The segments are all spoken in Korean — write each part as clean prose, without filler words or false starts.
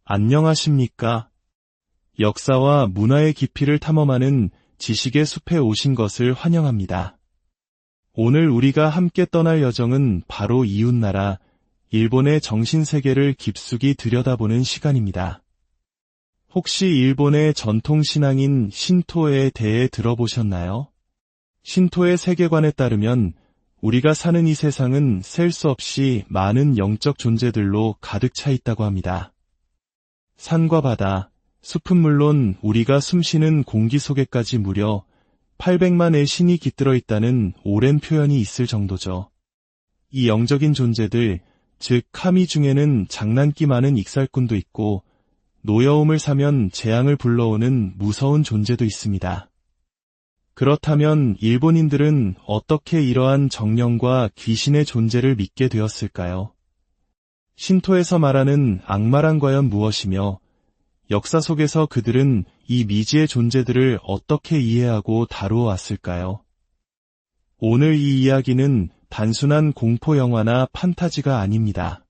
안녕하십니까? 역사와 문화의 깊이를 탐험하는 지식의 숲에 오신 것을 환영합니다. 오늘 우리가 함께 떠날 여정은 바로 이웃나라, 일본의 정신세계를 깊숙이 들여다보는 시간입니다. 혹시 일본의 전통신앙인 신토에 대해 들어보셨나요? 신토의 세계관에 따르면 우리가 사는 이 세상은 셀 수 없이 많은 영적 존재들로 가득 차 있다고 합니다. 산과 바다, 숲은 물론 우리가 숨쉬는 공기 속에까지 무려 800만의 신이 깃들어 있다는 오랜 표현이 있을 정도죠. 이 영적인 존재들, 즉 카미 중에는 장난기 많은 익살꾼도 있고 노여움을 사면 재앙을 불러오는 무서운 존재도 있습니다. 그렇다면 일본인들은 어떻게 이러한 정령과 귀신의 존재를 믿게 되었을까요? 신토에서 말하는 악마란 과연 무엇이며 역사 속에서 그들은 이 미지의 존재들을 어떻게 이해하고 다루어 왔을까요? 오늘 이 이야기는 단순한 공포 영화나 판타지가 아닙니다.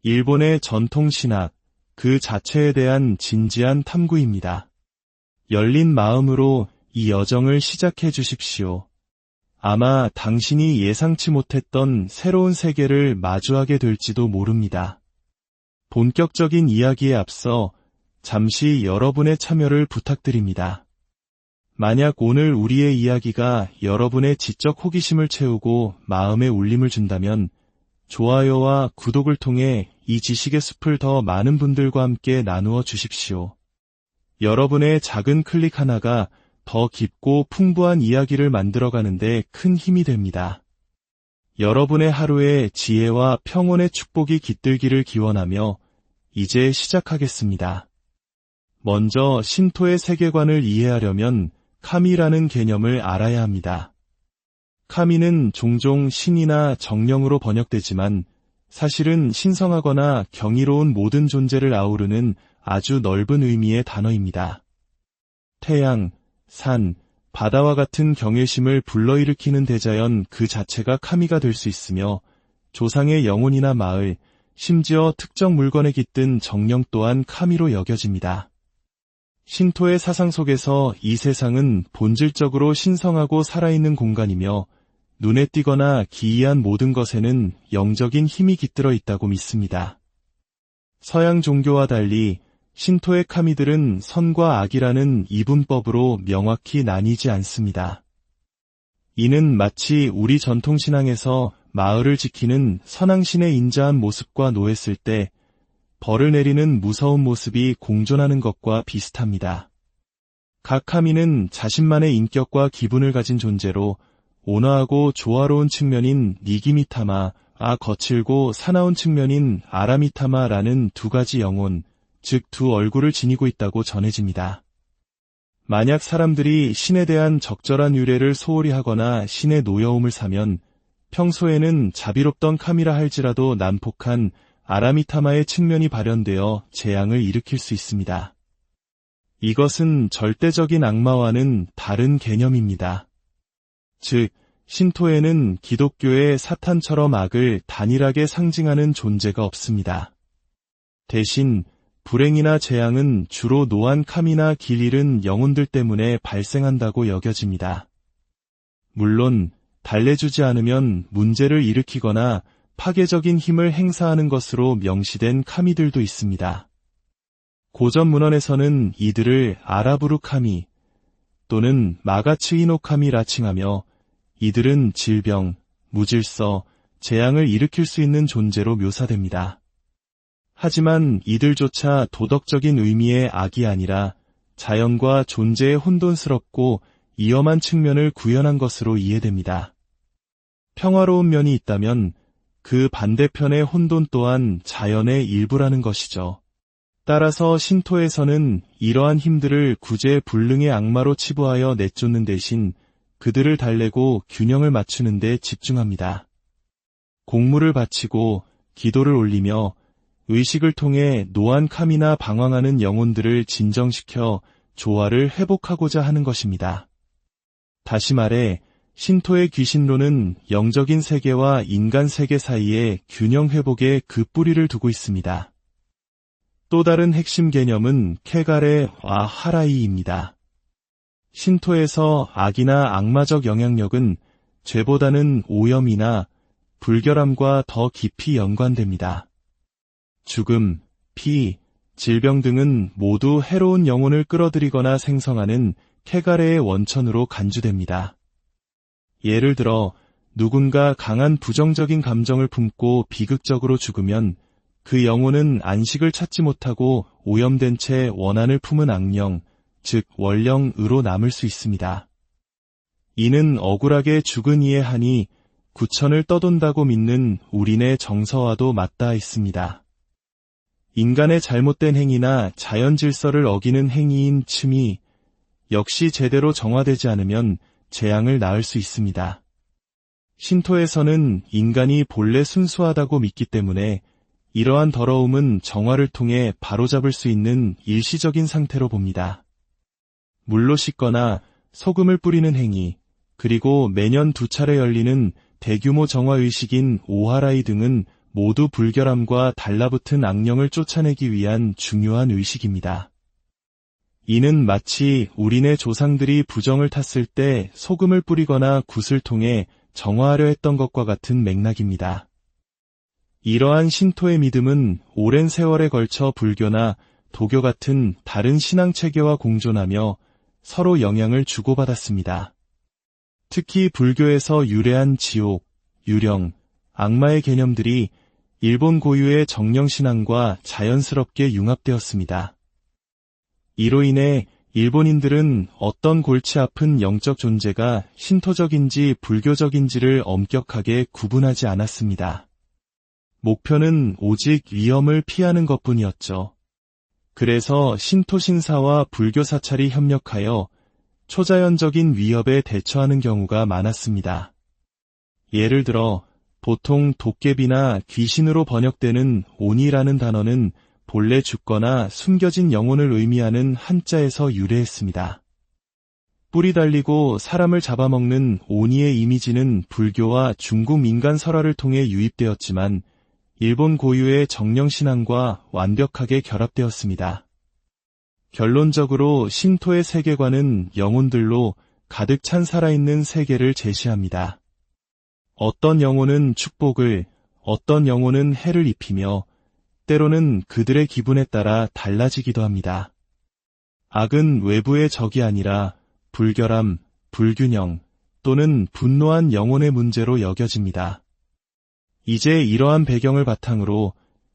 일본의 전통 신학, 그 자체에 대한 진지한 탐구입니다. 열린 마음으로 이 여정을 시작해 주십시오. 아마 당신이 예상치 못했던 새로운 세계를 마주하게 될지도 모릅니다. 본격적인 이야기에 앞서 잠시 여러분의 참여를 부탁드립니다. 만약 오늘 우리의 이야기가 여러분의 지적 호기심을 채우고 마음에 울림을 준다면 좋아요와 구독을 통해 이 지식의 숲을 더 많은 분들과 함께 나누어 주십시오. 여러분의 작은 클릭 하나가 더 깊고 풍부한 이야기를 만들어가는데 큰 힘이 됩니다. 여러분의 하루에 지혜와 평온의 축복이 깃들기를 기원하며 이제 시작하겠습니다. 먼저 신토의 세계관을 이해하려면 카미라는 개념을 알아야 합니다. 카미는 종종 신이나 정령으로 번역되지만 사실은 신성하거나 경이로운 모든 존재를 아우르는 아주 넓은 의미의 단어입니다. 태양, 산, 바다와 같은 경외심을 불러일으키는 대자연 그 자체가 카미가 될 수 있으며 조상의 영혼이나 마을, 심지어 특정 물건에 깃든 정령 또한 카미로 여겨집니다. 신토의 사상 속에서 이 세상은 본질적으로 신성하고 살아있는 공간이며 눈에 띄거나 기이한 모든 것에는 영적인 힘이 깃들어 있다고 믿습니다. 서양 종교와 달리 신토의 카미들은 선과 악이라는 이분법으로 명확히 나뉘지 않습니다. 이는 마치 우리 전통신앙에서 마을을 지키는 선왕신의 인자한 모습과 노했을 때 벌을 내리는 무서운 모습이 공존하는 것과 비슷합니다. 각 카미는 자신만의 인격과 기분을 가진 존재로 온화하고 조화로운 측면인 니기미타마, 거칠고 사나운 측면인 아라미타마라는 두 가지 영혼, 즉 두 얼굴을 지니고 있다고 전해집니다. 만약 사람들이 신에 대한 적절한 유래를 소홀히 하거나 신의 노여움을 사면 평소에는 자비롭던 카미라 할지라도 난폭한 아라미타마의 측면이 발현되어 재앙을 일으킬 수 있습니다. 이것은 절대적인 악마와는 다른 개념입니다. 즉, 신토에는 기독교의 사탄처럼 악을 단일하게 상징하는 존재가 없습니다. 대신 불행이나 재앙은 주로 노한 카미나 길 잃은 영혼들 때문에 발생한다고 여겨집니다. 물론 달래주지 않으면 문제를 일으키거나 파괴적인 힘을 행사하는 것으로 명시된 카미들도 있습니다. 고전 문헌에서는 이들을 아라부루 카미 또는 마가츠이노 카미라 칭하며 이들은 질병, 무질서, 재앙을 일으킬 수 있는 존재로 묘사됩니다. 하지만 이들조차 도덕적인 의미의 악이 아니라 자연과 존재의 혼돈스럽고 위험한 측면을 구현한 것으로 이해됩니다. 평화로운 면이 있다면 그 반대편의 혼돈 또한 자연의 일부라는 것이죠. 따라서 신토에서는 이러한 힘들을 구제불능의 악마로 치부하여 내쫓는 대신 그들을 달래고 균형을 맞추는 데 집중합니다. 공물을 바치고 기도를 올리며 의식을 통해 노한 카미나 방황하는 영혼들을 진정시켜 조화를 회복하고자 하는 것입니다. 다시 말해 신토의 귀신론은 영적인 세계와 인간 세계 사이에 균형 회복에 그 뿌리를 두고 있습니다. 또 다른 핵심 개념은 케가레와 하라이입니다. 신토에서 악이나 악마적 영향력은 죄보다는 오염이나 불결함과 더 깊이 연관됩니다. 죽음, 피, 질병 등은 모두 해로운 영혼을 끌어들이거나 생성하는 케가레의 원천으로 간주됩니다. 예를 들어 누군가 강한 부정적인 감정을 품고 비극적으로 죽으면 그 영혼은 안식을 찾지 못하고 오염된 채 원한을 품은 악령, 즉 원령으로 남을 수 있습니다. 이는 억울하게 죽은 이의 한이 구천을 떠돈다고 믿는 우리네 정서와도 맞닿아 있습니다. 인간의 잘못된 행위나 자연 질서를 어기는 행위인 춤이 역시 제대로 정화되지 않으면 재앙을 낳을 수 있습니다. 신토에서는 인간이 본래 순수하다고 믿기 때문에 이러한 더러움은 정화를 통해 바로잡을 수 있는 일시적인 상태로 봅니다. 물로 씻거나 소금을 뿌리는 행위, 그리고 매년 2차례 열리는 대규모 정화의식인 오하라이 등은 모두 불결함과 달라붙은 악령을 쫓아내기 위한 중요한 의식입니다. 이는 마치 우리네 조상들이 부정을 탔을 때 소금을 뿌리거나 굿을 통해 정화하려 했던 것과 같은 맥락입니다. 이러한 신토의 믿음은 오랜 세월에 걸쳐 불교나 도교 같은 다른 신앙 체계와 공존하며 서로 영향을 주고받았습니다. 특히 불교에서 유래한 지옥, 유령, 악마의 개념들이 일본 고유의 정령신앙과 자연스럽게 융합되었습니다. 이로 인해 일본인들은 어떤 골치 아픈 영적 존재가 신토적인지 불교적인지를 엄격하게 구분하지 않았습니다. 목표는 오직 위험을 피하는 것뿐이었죠. 그래서 신토 신사와 불교 사찰이 협력하여 초자연적인 위협에 대처하는 경우가 많았습니다. 예를 들어 보통 도깨비나 귀신으로 번역되는 오니라는 단어는 본래 죽거나 숨겨진 영혼을 의미하는 한자에서 유래했습니다. 뿔이 달리고 사람을 잡아먹는 오니의 이미지는 불교와 중국 민간 설화를 통해 유입되었지만 일본 고유의 정령신앙과 완벽하게 결합되었습니다. 결론적으로 신토의 세계관은 영혼들로 가득 찬 살아있는 세계를 제시합니다. 어떤 영혼은 축복을, 어떤 영혼은 해를 입히며 때로는 그들의 기분에 따라 달라지기도 합니다. 악은 외부의 적이 아니라 불결함, 불균형 또는 분노한 영혼의 문제로 여겨집니다. 이제 이러한 배경을 바탕으로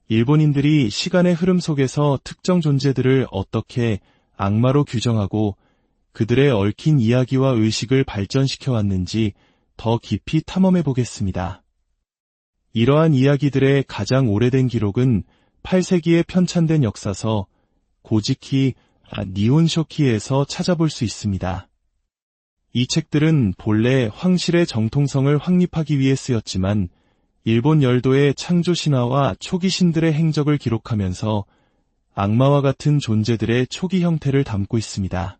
일본인들이 시간의 흐름 속에서 특정 존재들을 어떻게 악마로 규정하고 그들의 얽힌 이야기와 의식을 발전시켜 왔는지 더 깊이 탐험해 보겠습니다. 이러한 이야기들의 가장 오래된 기록은 8세기에 편찬된 역사서 고지키 니혼쇼키에서 찾아볼 수 있습니다. 이 책들은 본래 황실의 정통성을 확립하기 위해 쓰였지만 일본 열도의 창조 신화와 초기 신들의 행적을 기록하면서 악마와 같은 존재들의 초기 형태를 담고 있습니다.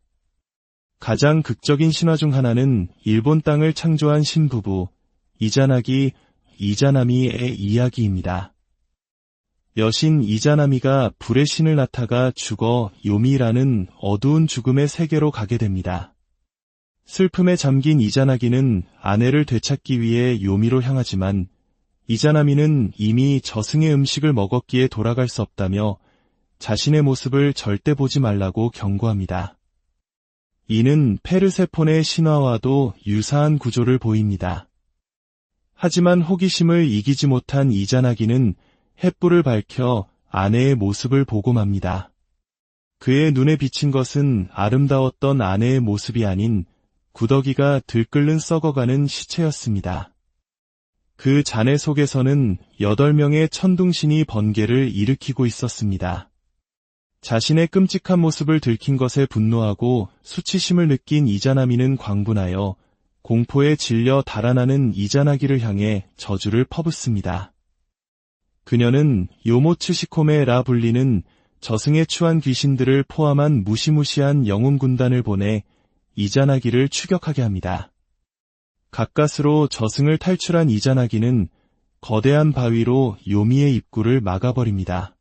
가장 극적인 신화 중 하나는 일본 땅을 창조한 신부부 이자나기 이자나미의 이야기입니다. 여신 이자나미가 불의 신을 낳다가 죽어 요미라는 어두운 죽음의 세계로 가게 됩니다. 슬픔에 잠긴 이자나기는 아내를 되찾기 위해 요미로 향하지만 이자나미는 이미 저승의 음식을 먹었기에 돌아갈 수 없다며 자신의 모습을 절대 보지 말라고 경고합니다. 이는 페르세폰의 신화와도 유사한 구조를 보입니다. 하지만 호기심을 이기지 못한 이자나기는 횃불을 밝혀 아내의 모습을 보고 맙니다. 그의 눈에 비친 것은 아름다웠던 아내의 모습이 아닌 구더기가 들끓는 썩어가는 시체였습니다. 그 잔해 속에서는 8명의 천둥신이 번개를 일으키고 있었습니다. 자신의 끔찍한 모습을 들킨 것에 분노하고 수치심을 느낀 이자나미는 광분하여 공포에 질려 달아나는 이자나기를 향해 저주를 퍼붓습니다. 그녀는 요모츠시코메라 불리는 저승에 추한 귀신들을 포함한 무시무시한 영웅 군단을 보내 이자나기를 추격하게 합니다. 가까스로 저승을 탈출한 이자나기는 거대한 바위로 요미의 입구를 막아버립니다.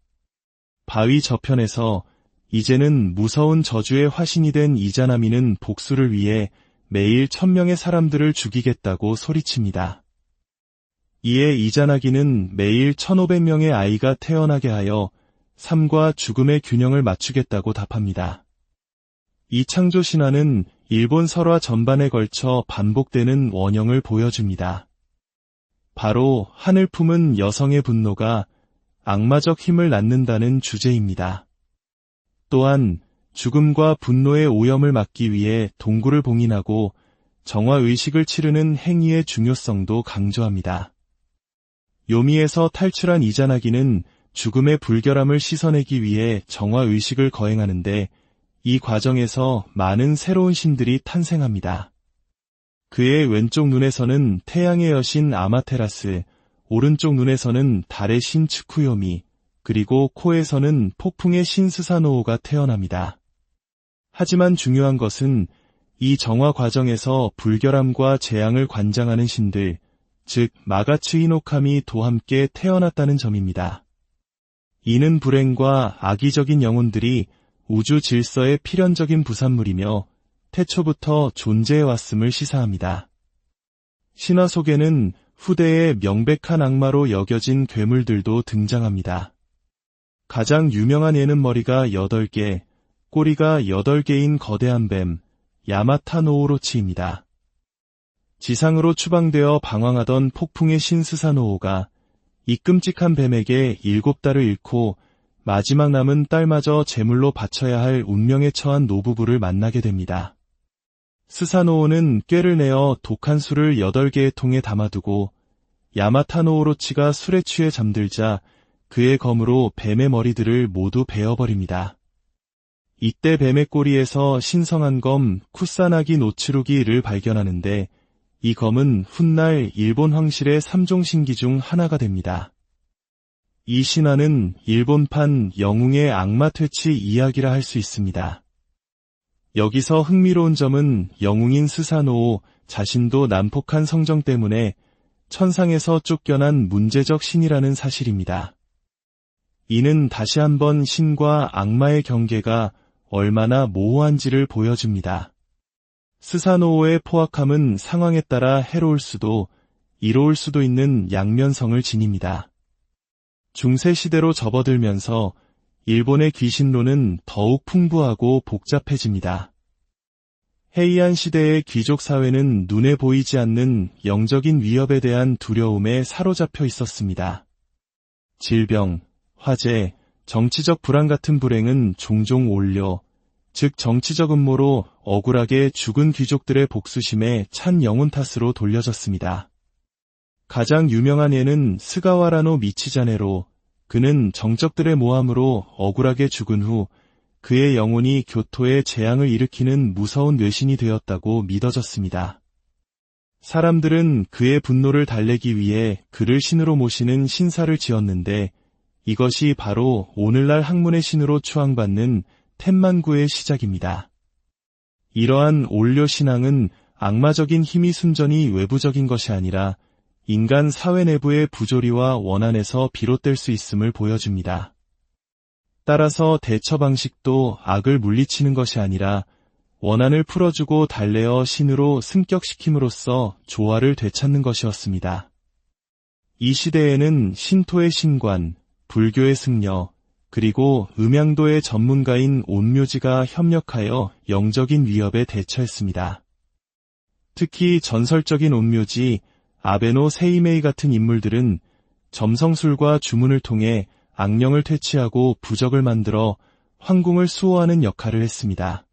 바위 저편에서 이제는 무서운 저주의 화신이 된 이자나미는 복수를 위해 매일 1000명의 사람들을 죽이겠다고 소리칩니다. 이에 이자나기는 매일 1500명의 아이가 태어나게 하여 삶과 죽음의 균형을 맞추겠다고 답합니다. 이 창조 신화는 일본 설화 전반에 걸쳐 반복되는 원형을 보여줍니다. 바로 하늘 품은 여성의 분노가 악마적 힘을 낳는다는 주제입니다. 또한 죽음과 분노의 오염을 막기 위해 동굴을 봉인하고 정화의식을 치르는 행위의 중요성도 강조합니다. 요미에서 탈출한 이자나기는 죽음의 불결함을 씻어내기 위해 정화의식을 거행하는데 이 과정에서 많은 새로운 신들이 탄생합니다. 그의 왼쪽 눈에서는 태양의 여신 아마테라스, 오른쪽 눈에서는 달의 신 츠쿠요미, 그리고 코에서는 폭풍의 신 스사노오가 태어납니다. 하지만 중요한 것은 이 정화 과정에서 불결함과 재앙을 관장하는 신들, 즉 마가츠 히노카미도 함께 태어났다는 점입니다. 이는 불행과 악의적인 영혼들이 우주 질서의 필연적인 부산물이며 태초부터 존재해왔음을 시사합니다. 신화 속에는 후대의 명백한 악마로 여겨진 괴물들도 등장합니다. 가장 유명한 예는 머리가 8개, 꼬리가 8개인 거대한 뱀, 야마타 노오로치입니다. 지상으로 추방되어 방황하던 폭풍의 신 스사노오가 이 끔찍한 뱀에게 7달을 잃고 마지막 남은 딸마저 제물로 바쳐야 할 운명에 처한 노부부를 만나게 됩니다. 스사노오는 꾀를 내어 독한 술을 8개의 통에 담아두고 야마타 노오로치가 술에 취해 잠들자 그의 검으로 뱀의 머리들을 모두 베어버립니다. 이때 뱀의 꼬리에서 신성한 검 쿠사나기 노츠루기를 발견하는데 이 검은 훗날 일본 황실의 3종 신기 중 하나가 됩니다. 이 신화는 일본판 영웅의 악마 퇴치 이야기라 할 수 있습니다. 여기서 흥미로운 점은 영웅인 스사노오 자신도 난폭한 성정 때문에 천상에서 쫓겨난 문제적 신이라는 사실입니다. 이는 다시 한번 신과 악마의 경계가 얼마나 모호한지를 보여줍니다. 스사노오의 포악함은 상황에 따라 해로울 수도 이로울 수도 있는 양면성을 지닙니다. 중세시대로 접어들면서 일본의 귀신론은 더욱 풍부하고 복잡해집니다. 헤이안 시대의 귀족 사회는 눈에 보이지 않는 영적인 위협에 대한 두려움에 사로잡혀 있었습니다. 질병, 화재, 정치적 불안 같은 불행은 종종 올려, 즉 정치적 음모로 억울하게 죽은 귀족들의 복수심에 찬 영혼 탓으로 돌려졌습니다. 가장 유명한 예는 스가와라노 미치자네로, 그는 정적들의 모함으로 억울하게 죽은 후 그의 영혼이 교토에 재앙을 일으키는 무서운 뇌신이 되었다고 믿어졌습니다. 사람들은 그의 분노를 달래기 위해 그를 신으로 모시는 신사를 지었는데 이것이 바로 오늘날 학문의 신으로 추앙받는 텐만구의 시작입니다. 이러한 올려 신앙은 악마적인 힘이 순전히 외부적인 것이 아니라 인간 사회 내부의 부조리와 원한에서 비롯될 수 있음을 보여줍니다. 따라서 대처 방식도 악을 물리치는 것이 아니라 원한을 풀어주고 달래어 신으로 승격시킴으로써 조화를 되찾는 것이었습니다. 이 시대에는 신토의 신관, 불교의 승려, 그리고 음양도의 전문가인 온묘지가 협력하여 영적인 위협에 대처했습니다. 특히 전설적인 온묘지 아베노 세이메이 같은 인물들은 점성술과 주문을 통해 악령을 퇴치하고 부적을 만들어 황궁을 수호하는 역할을 했습니다.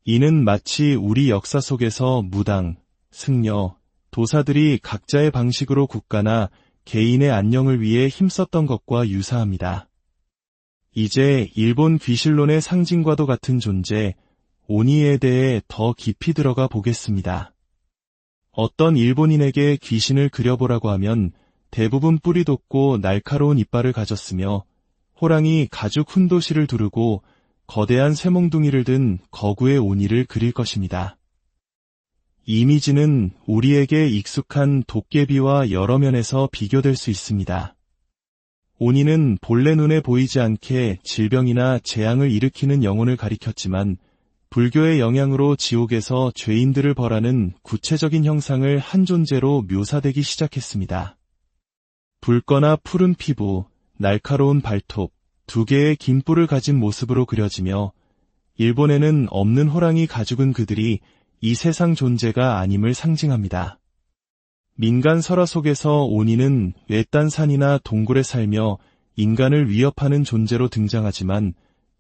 이는 마치 우리 역사 속에서 무당, 승려, 도사들이 각자의 방식으로 국가나 개인의 안녕을 위해 힘썼던 것과 유사합니다. 이제 일본 귀신론의 상징과도 같은 존재, 오니에 대해 더 깊이 들어가 보겠습니다. 어떤 일본인에게 귀신을 그려보라고 하면 대부분 뿔이 돋고 날카로운 이빨을 가졌으며 호랑이 가죽 훈도시를 두르고 거대한 쇠몽둥이를 든 거구의 오니를 그릴 것입니다. 이미지는 우리에게 익숙한 도깨비와 여러 면에서 비교될 수 있습니다. 오니는 본래 눈에 보이지 않게 질병이나 재앙을 일으키는 영혼을 가리켰지만 불교의 영향으로 지옥에서 죄인들을 벌하는 구체적인 형상을 한 존재로 묘사되기 시작했습니다. 붉거나 푸른 피부, 날카로운 발톱, 두 개의 긴 뿔을 가진 모습으로 그려지며 일본에는 없는 호랑이 가죽은 그들이 이 세상 존재가 아님을 상징합니다. 민간 설화 속에서 오니는 외딴 산이나 동굴에 살며 인간을 위협하는 존재로 등장하지만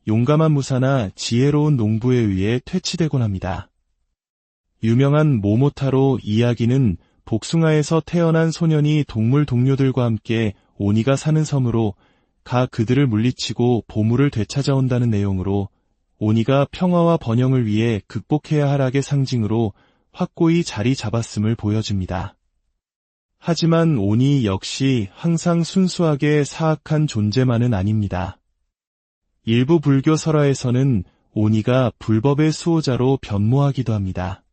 용감한 무사나 지혜로운 농부에 의해 퇴치되곤 합니다. 유명한 모모타로 이야기는 복숭아에서 태어난 소년이 동물 동료들과 함께 오니가 사는 섬으로 가 그들을 물리치고 보물을 되찾아온다는 내용으로 오니가 평화와 번영을 위해 극복해야 할 악의 상징으로 확고히 자리 잡았음을 보여줍니다. 하지만 오니 역시 항상 순수하게 사악한 존재만은 아닙니다. 일부 불교 설화에서는 오니가 불법의 수호자로 변모하기도 합니다.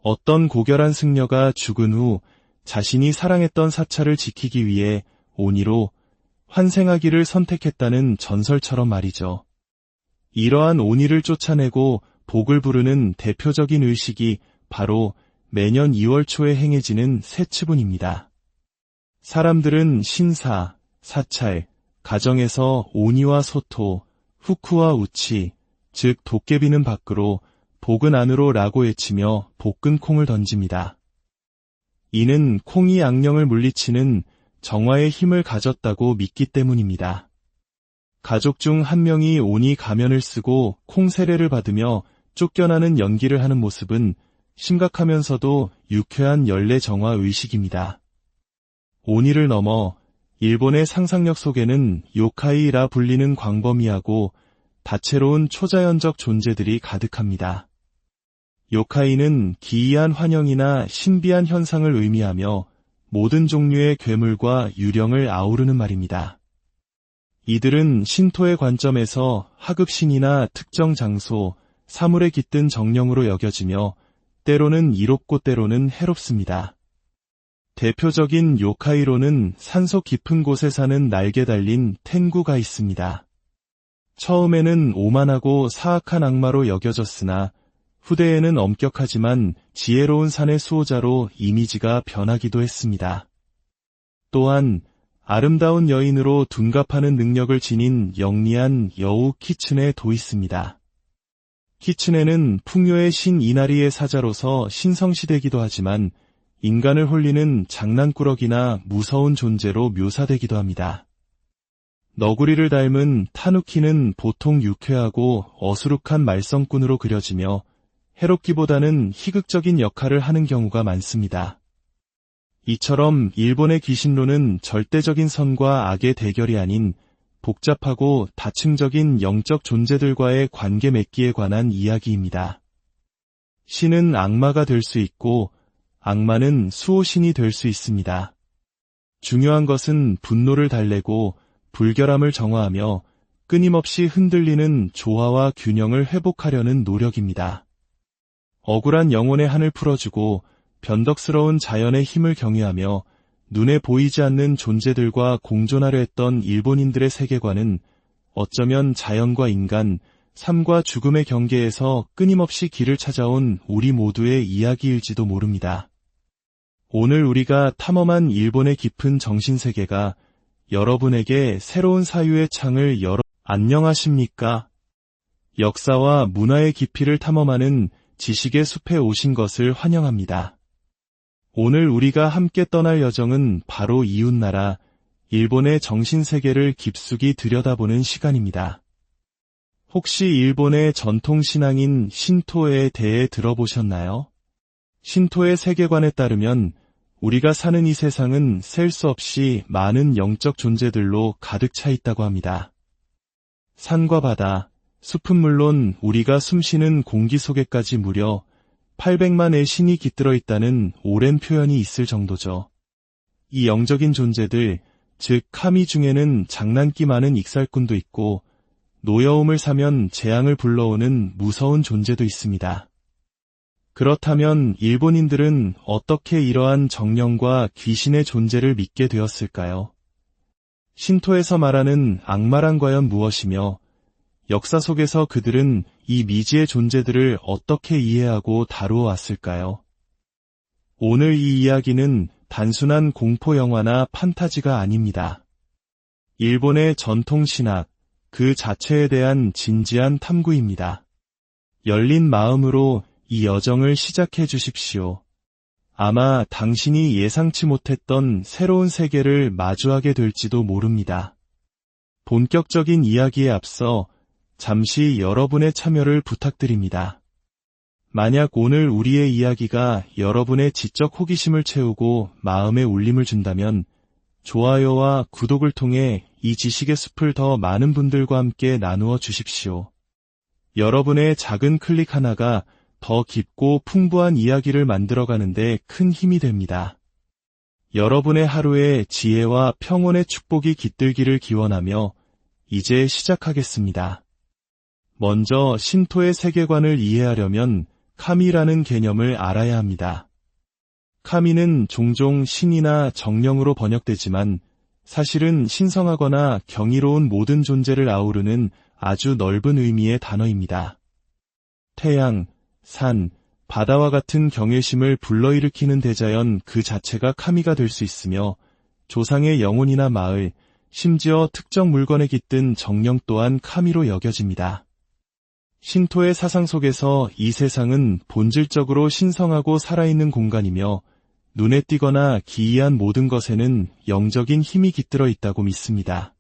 어떤 고결한 승려가 죽은 후 자신이 사랑했던 사찰을 지키기 위해 오니로 환생하기를 선택했다는 전설처럼 말이죠. 이러한 오니를 쫓아내고 복을 부르는 대표적인 의식이 바로 매년 2월 초에 행해지는 세츠분입니다. 사람들은 신사, 사찰, 가정에서 오니와 소토, 후쿠와 우치, 즉 도깨비는 밖으로 복은 안으로 라고 외치며 볶은 콩을 던집니다. 이는 콩이 악령을 물리치는 정화의 힘을 가졌다고 믿기 때문입니다. 가족 중 한 명이 오니 가면을 쓰고 콩 세례를 받으며 쫓겨나는 연기를 하는 모습은 심각하면서도 유쾌한 연례 정화 의식입니다. 오니를 넘어 일본의 상상력 속에는 요카이라 불리는 광범위하고 다채로운 초자연적 존재들이 가득합니다. 요카이는 기이한 환영이나 신비한 현상을 의미하며 모든 종류의 괴물과 유령을 아우르는 말입니다. 이들은 신토의 관점에서 하급신이나 특정 장소, 사물에 깃든 정령으로 여겨지며 때로는 이롭고 때로는 해롭습니다. 대표적인 요카이로는 산속 깊은 곳에 사는 날개 달린 텐구가 있습니다. 처음에는 오만하고 사악한 악마로 여겨졌으나 후대에는 엄격하지만 지혜로운 산의 수호자로 이미지가 변하기도 했습니다. 또한 아름다운 여인으로 둔갑하는 능력을 지닌 영리한 여우 키츠네도 있습니다. 키츠네는 풍요의 신 이나리의 사자로서 신성시되기도 하지만 인간을 홀리는 장난꾸러기나 무서운 존재로 묘사되기도 합니다. 너구리를 닮은 타누키는 보통 유쾌하고 어수룩한 말썽꾼으로 그려지며 해롭기보다는 희극적인 역할을 하는 경우가 많습니다. 이처럼 일본의 귀신론은 절대적인 선과 악의 대결이 아닌 복잡하고 다층적인 영적 존재들과의 관계 맺기에 관한 이야기입니다. 신은 악마가 될 수 있고 악마는 수호신이 될 수 있습니다. 중요한 것은 분노를 달래고 불결함을 정화하며 끊임없이 흔들리는 조화와 균형을 회복하려는 노력입니다. 억울한 영혼의 한을 풀어주고 변덕스러운 자연의 힘을 경외하며 눈에 보이지 않는 존재들과 공존하려 했던 일본인들의 세계관은 어쩌면 자연과 인간, 삶과 죽음의 경계에서 끊임없이 길을 찾아온 우리 모두의 이야기일지도 모릅니다. 오늘 우리가 탐험한 일본의 깊은 정신세계가 여러분에게 새로운 사유의 창을 열어 안녕하십니까? 역사와 문화의 깊이를 탐험하는 지식의 숲에 오신 것을 환영합니다. 오늘 우리가 함께 떠날 여정은 바로 이웃나라, 일본의 정신세계를 깊숙이 들여다보는 시간입니다. 혹시 일본의 전통신앙인 신토에 대해 들어보셨나요? 신토의 세계관에 따르면 우리가 사는 이 세상은 셀 수 없이 많은 영적 존재들로 가득 차 있다고 합니다. 산과 바다, 숲은 물론 우리가 숨쉬는 공기 속에까지 무려 800만의 신이 깃들어 있다는 오랜 표현이 있을 정도죠. 이 영적인 존재들, 즉 카미 중에는 장난기 많은 익살꾼도 있고 노여움을 사면 재앙을 불러오는 무서운 존재도 있습니다. 그렇다면 일본인들은 어떻게 이러한 정령과 귀신의 존재를 믿게 되었을까요? 신토에서 말하는 악마란 과연 무엇이며 역사 속에서 그들은 이 미지의 존재들을 어떻게 이해하고 다루어 왔을까요? 오늘 이 이야기는 단순한 공포 영화나 판타지가 아닙니다. 일본의 전통 신학, 그 자체에 대한 진지한 탐구입니다. 열린 마음으로 이 여정을 시작해 주십시오. 아마 당신이 예상치 못했던 새로운 세계를 마주하게 될지도 모릅니다. 본격적인 이야기에 앞서 잠시 여러분의 참여를 부탁드립니다. 만약 오늘 우리의 이야기가 여러분의 지적 호기심을 채우고 마음에 울림을 준다면 좋아요와 구독을 통해 이 지식의 숲을 더 많은 분들과 함께 나누어 주십시오. 여러분의 작은 클릭 하나가 더 깊고 풍부한 이야기를 만들어가는데 큰 힘이 됩니다. 여러분의 하루에 지혜와 평온의 축복이 깃들기를 기원하며 이제 시작하겠습니다. 먼저 신토의 세계관을 이해하려면 카미라는 개념을 알아야 합니다. 카미는 종종 신이나 정령으로 번역되지만 사실은 신성하거나 경이로운 모든 존재를 아우르는 아주 넓은 의미의 단어입니다. 태양, 산, 바다와 같은 경외심을 불러일으키는 대자연 그 자체가 카미가 될 수 있으며 조상의 영혼이나 마을, 심지어 특정 물건에 깃든 정령 또한 카미로 여겨집니다. 신토의 사상 속에서 이 세상은 본질적으로 신성하고 살아있는 공간이며 눈에 띄거나 기이한 모든 것에는 영적인 힘이 깃들어 있다고 믿습니다.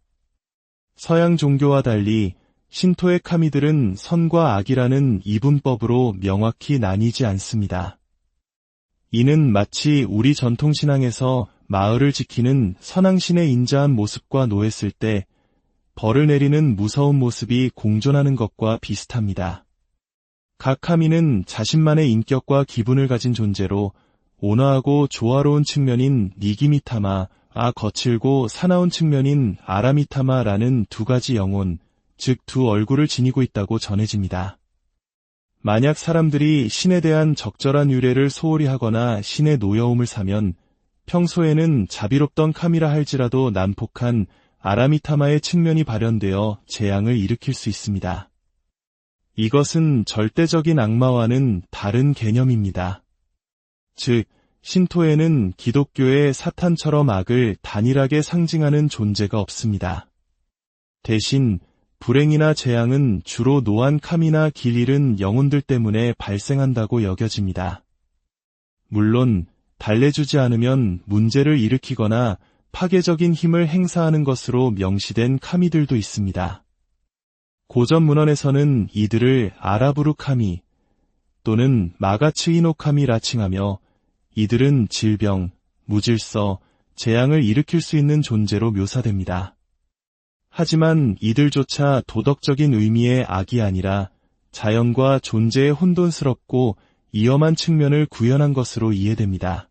서양 종교와 달리 신토의 카미들은 선과 악이라는 이분법으로 명확히 나뉘지 않습니다. 이는 마치 우리 전통신앙에서 마을을 지키는 선왕신의 인자한 모습과 노했을 때 벌을 내리는 무서운 모습이 공존하는 것과 비슷합니다. 각 카미는 자신만의 인격과 기분을 가진 존재로 온화하고 조화로운 측면인 니기미타마, 거칠고 사나운 측면인 아라미타마라는 두 가지 영혼, 즉 두 얼굴을 지니고 있다고 전해집니다. 만약 사람들이 신에 대한 적절한 유래를 소홀히 하거나 신의 노여움을 사면 평소에는 자비롭던 카미라 할지라도 난폭한 아라미타마의 측면이 발현되어 재앙을 일으킬 수 있습니다. 이것은 절대적인 악마와는 다른 개념입니다. 즉, 신토에는 기독교의 사탄처럼 악을 단일하게 상징하는 존재가 없습니다. 대신 불행이나 재앙은 주로 노안 카미나 길 잃은 영혼들 때문에 발생한다고 여겨집니다. 물론 달래주지 않으면 문제를 일으키거나 파괴적인 힘을 행사하는 것으로 명시된 카미들도 있습니다. 고전 문헌에서는 이들을 아라부루 카미 또는 마가츠이노 카미라 칭하며 이들은 질병, 무질서, 재앙을 일으킬 수 있는 존재로 묘사됩니다. 하지만 이들조차 도덕적인 의미의 악이 아니라 자연과 존재의 혼돈스럽고 위험한 측면을 구현한 것으로 이해됩니다.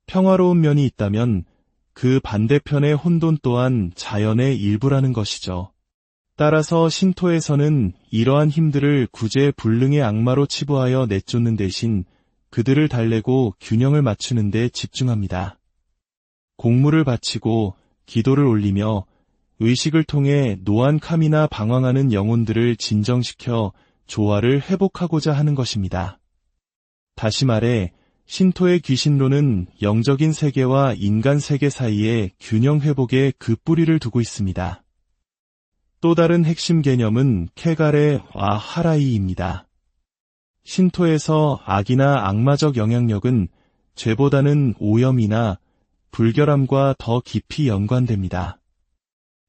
평화로운 면이 있다면 그 반대편의 혼돈 또한 자연의 일부라는 것이죠. 따라서 신토에서는 이러한 힘들을 구제불능의 악마로 치부하여 내쫓는 대신 그들을 달래고 균형을 맞추는 데 집중합니다. 공물을 바치고 기도를 올리며 의식을 통해 노안 카미나 방황하는 영혼들을 진정시켜 조화를 회복하고자 하는 것입니다. 다시 말해 신토의 귀신론은 영적인 세계와 인간 세계 사이에 균형 회복에 그 뿌리를 두고 있습니다. 또 다른 핵심 개념은 케가레 와 하라이입니다. 신토에서 악이나 악마적 영향력은 죄보다는 오염이나 불결함과 더 깊이 연관됩니다.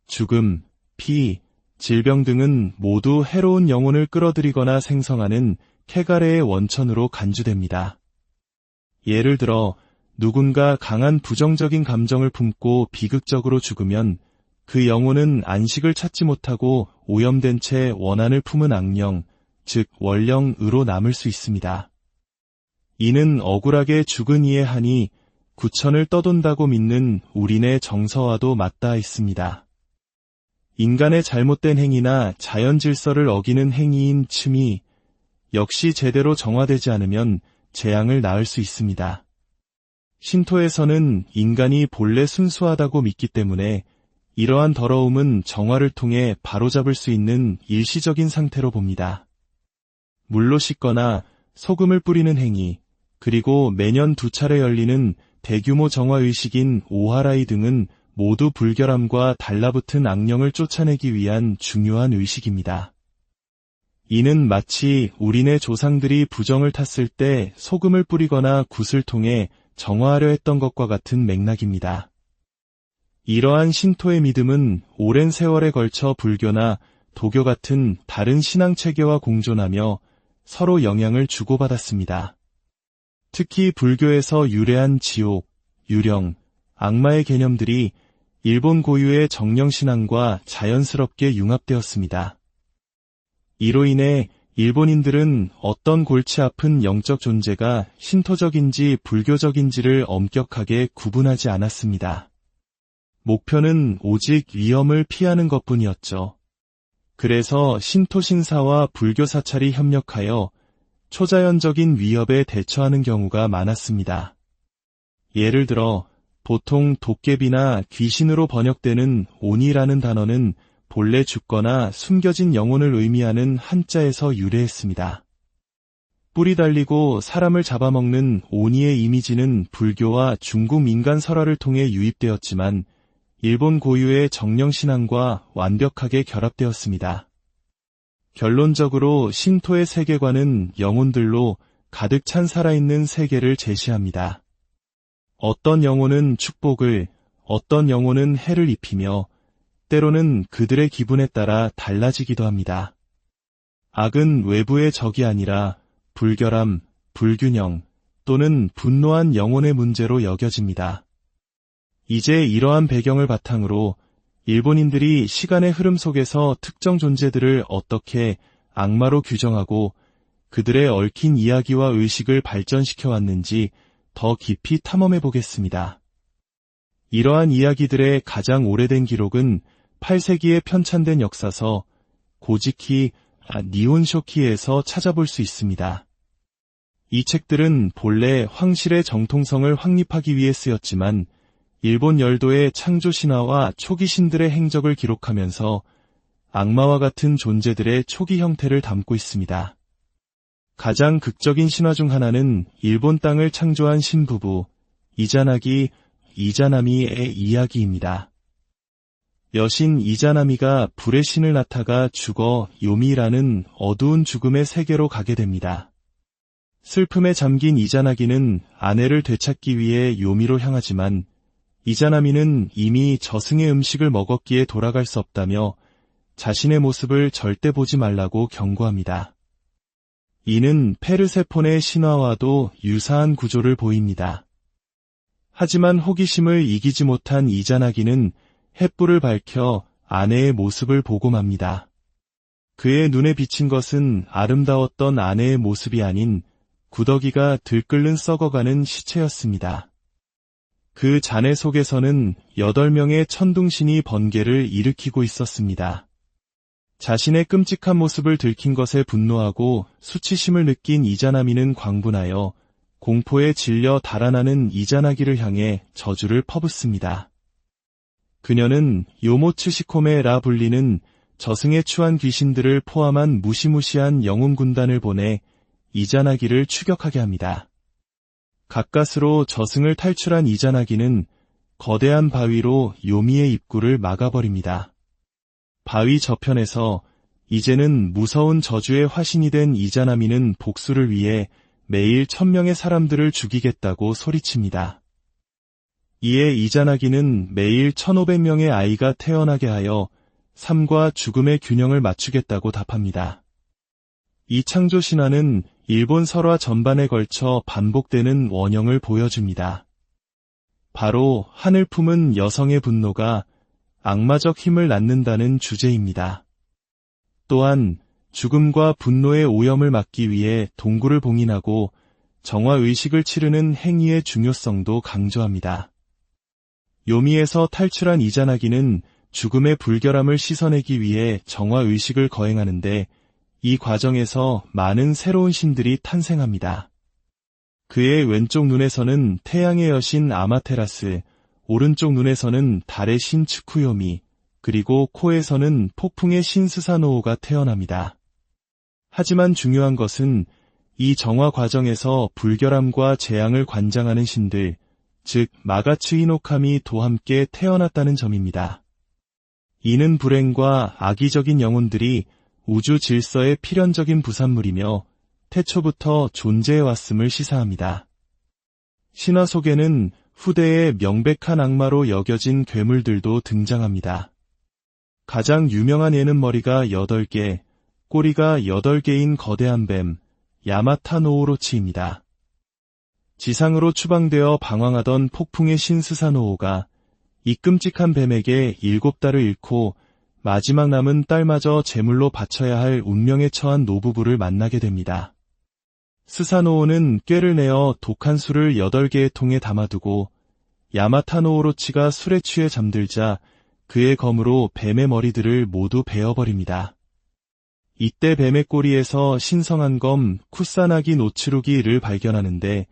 죽음, 피, 질병 등은 모두 해로운 영혼을 끌어들이거나 생성하는 케가레의 원천으로 간주됩니다. 예를 들어 누군가 강한 부정적인 감정을 품고 비극적으로 죽으면 그 영혼은 안식을 찾지 못하고 오염된 채 원한을 품은 악령, 즉 원령으로 남을 수 있습니다. 이는 억울하게 죽은 이의 한이 구천을 떠돈다고 믿는 우리네 정서와도 맞닿아 있습니다. 인간의 잘못된 행위나 자연 질서를 어기는 행위인 춤이 역시 제대로 정화되지 않으면 재앙을 낳을 수 있습니다. 신토에서는 인간이 본래 순수하다고 믿기 때문에 이러한 더러움은 정화를 통해 바로잡을 수 있는 일시적인 상태로 봅니다. 물로 씻거나 소금을 뿌리는 행위, 그리고 매년 2차례 열리는 대규모 정화의식인 오하라이 등은 모두 불결함과 달라붙은 악령을 쫓아내기 위한 중요한 의식입니다. 이는 마치 우리네 조상들이 부정을 탔을 때 소금을 뿌리거나 굿을 통해 정화하려 했던 것과 같은 맥락입니다. 이러한 신토의 믿음은 오랜 세월에 걸쳐 불교나 도교 같은 다른 신앙 체계와 공존하며 서로 영향을 주고받았습니다. 특히 불교에서 유래한 지옥, 유령, 악마의 개념들이 일본 고유의 정령신앙과 자연스럽게 융합되었습니다. 이로 인해 일본인들은 어떤 골치 아픈 영적 존재가 신토적인지 불교적인지를 엄격하게 구분하지 않았습니다. 목표는 오직 위험을 피하는 것뿐이었죠. 그래서 신토 신사와 불교 사찰이 협력하여 초자연적인 위협에 대처하는 경우가 많았습니다. 예를 들어 보통 도깨비나 귀신으로 번역되는 오니라는 단어는 본래 죽거나 숨겨진 영혼을 의미하는 한자에서 유래했습니다. 뿔이 달리고 사람을 잡아먹는 오니의 이미지는 불교와 중국 민간 설화를 통해 유입되었지만 일본 고유의 정령신앙과 완벽하게 결합되었습니다. 결론적으로 신토의 세계관은 영혼들로 가득 찬 살아있는 세계를 제시합니다. 어떤 영혼은 축복을, 어떤 영혼은 해를 입히며 때로는 그들의 기분에 따라 달라지기도 합니다. 악은 외부의 적이 아니라 불결함, 불균형 또는 분노한 영혼의 문제로 여겨집니다. 이제 이러한 배경을 바탕으로 일본인들이 시간의 흐름 속에서 특정 존재들을 어떻게 악마로 규정하고 그들의 얽힌 이야기와 의식을 발전시켜 왔는지 더 깊이 탐험해 보겠습니다. 이러한 이야기들의 가장 오래된 기록은 8세기에 편찬된 역사서 고지키 니혼쇼키에서 찾아볼 수 있습니다. 이 책들은 본래 황실의 정통성을 확립하기 위해 쓰였지만 일본 열도의 창조 신화와 초기 신들의 행적을 기록하면서 악마와 같은 존재들의 초기 형태를 담고 있습니다. 가장 극적인 신화 중 하나는 일본 땅을 창조한 신부부 이자나기, 이자나미의 이야기입니다. 여신 이자나미가 불의 신을 낳다가 죽어 요미라는 어두운 죽음의 세계로 가게 됩니다. 슬픔에 잠긴 이자나기는 아내를 되찾기 위해 요미로 향하지만 이자나미는 이미 저승의 음식을 먹었기에 돌아갈 수 없다며 자신의 모습을 절대 보지 말라고 경고합니다. 이는 페르세폰의 신화와도 유사한 구조를 보입니다. 하지만 호기심을 이기지 못한 이자나기는 횃불을 밝혀 아내의 모습을 보고 맙니다. 그의 눈에 비친 것은 아름다웠던 아내의 모습이 아닌 구더기가 들끓는 썩어가는 시체였습니다. 그 잔해 속에서는 8명의 천둥신이 번개를 일으키고 있었습니다. 자신의 끔찍한 모습을 들킨 것에 분노하고 수치심을 느낀 이자나미는 광분하여 공포에 질려 달아나는 이자나기를 향해 저주를 퍼붓습니다. 그녀는 요모츠시코메라 불리는 저승에 추한 귀신들을 포함한 무시무시한 영웅 군단을 보내 이자나기를 추격하게 합니다. 가까스로 저승을 탈출한 이자나기는 거대한 바위로 요미의 입구를 막아버립니다. 바위 저편에서 이제는 무서운 저주의 화신이 된 이자나미는 복수를 위해 매일 1000명의 사람들을 죽이겠다고 소리칩니다. 이에 이자나기는 매일 1500명의 아이가 태어나게 하여 삶과 죽음의 균형을 맞추겠다고 답합니다. 이 창조 신화는 일본 설화 전반에 걸쳐 반복되는 원형을 보여줍니다. 바로 하늘 품은 여성의 분노가 악마적 힘을 낳는다는 주제입니다. 또한 죽음과 분노의 오염을 막기 위해 동굴을 봉인하고 정화의식을 치르는 행위의 중요성도 강조합니다. 요미에서 탈출한 이자나기는 죽음의 불결함을 씻어내기 위해 정화의식을 거행하는데 이 과정에서 많은 새로운 신들이 탄생합니다. 그의 왼쪽 눈에서는 태양의 여신 아마테라스, 오른쪽 눈에서는 달의 신 츠쿠요미, 그리고 코에서는 폭풍의 신 스사노오가 태어납니다. 하지만 중요한 것은 이 정화 과정에서 불결함과 재앙을 관장하는 신들, 즉 마가츠 히노카미도 함께 태어났다는 점입니다. 이는 불행과 악의적인 영혼들이 우주 질서의 필연적인 부산물이며 태초부터 존재해왔음을 시사합니다. 신화 속에는 후대의 명백한 악마로 여겨진 괴물들도 등장합니다. 가장 유명한 예는 머리가 8개, 꼬리가 8개인 거대한 뱀, 야마타 노오로치입니다. 지상으로 추방되어 방황하던 폭풍의 신 스사노오가 이 끔찍한 뱀에게 7달을 잃고 마지막 남은 딸마저 제물로 바쳐야 할 운명에 처한 노부부를 만나게 됩니다. 스사노오는 꾀를 내어 독한 술을 8개의 통에 담아두고 야마타 노오로치가 술에 취해 잠들자 그의 검으로 뱀의 머리들을 모두 베어버립니다. 이때 뱀의 꼬리에서 신성한 검 쿠사나기 노츠루기를 발견하는데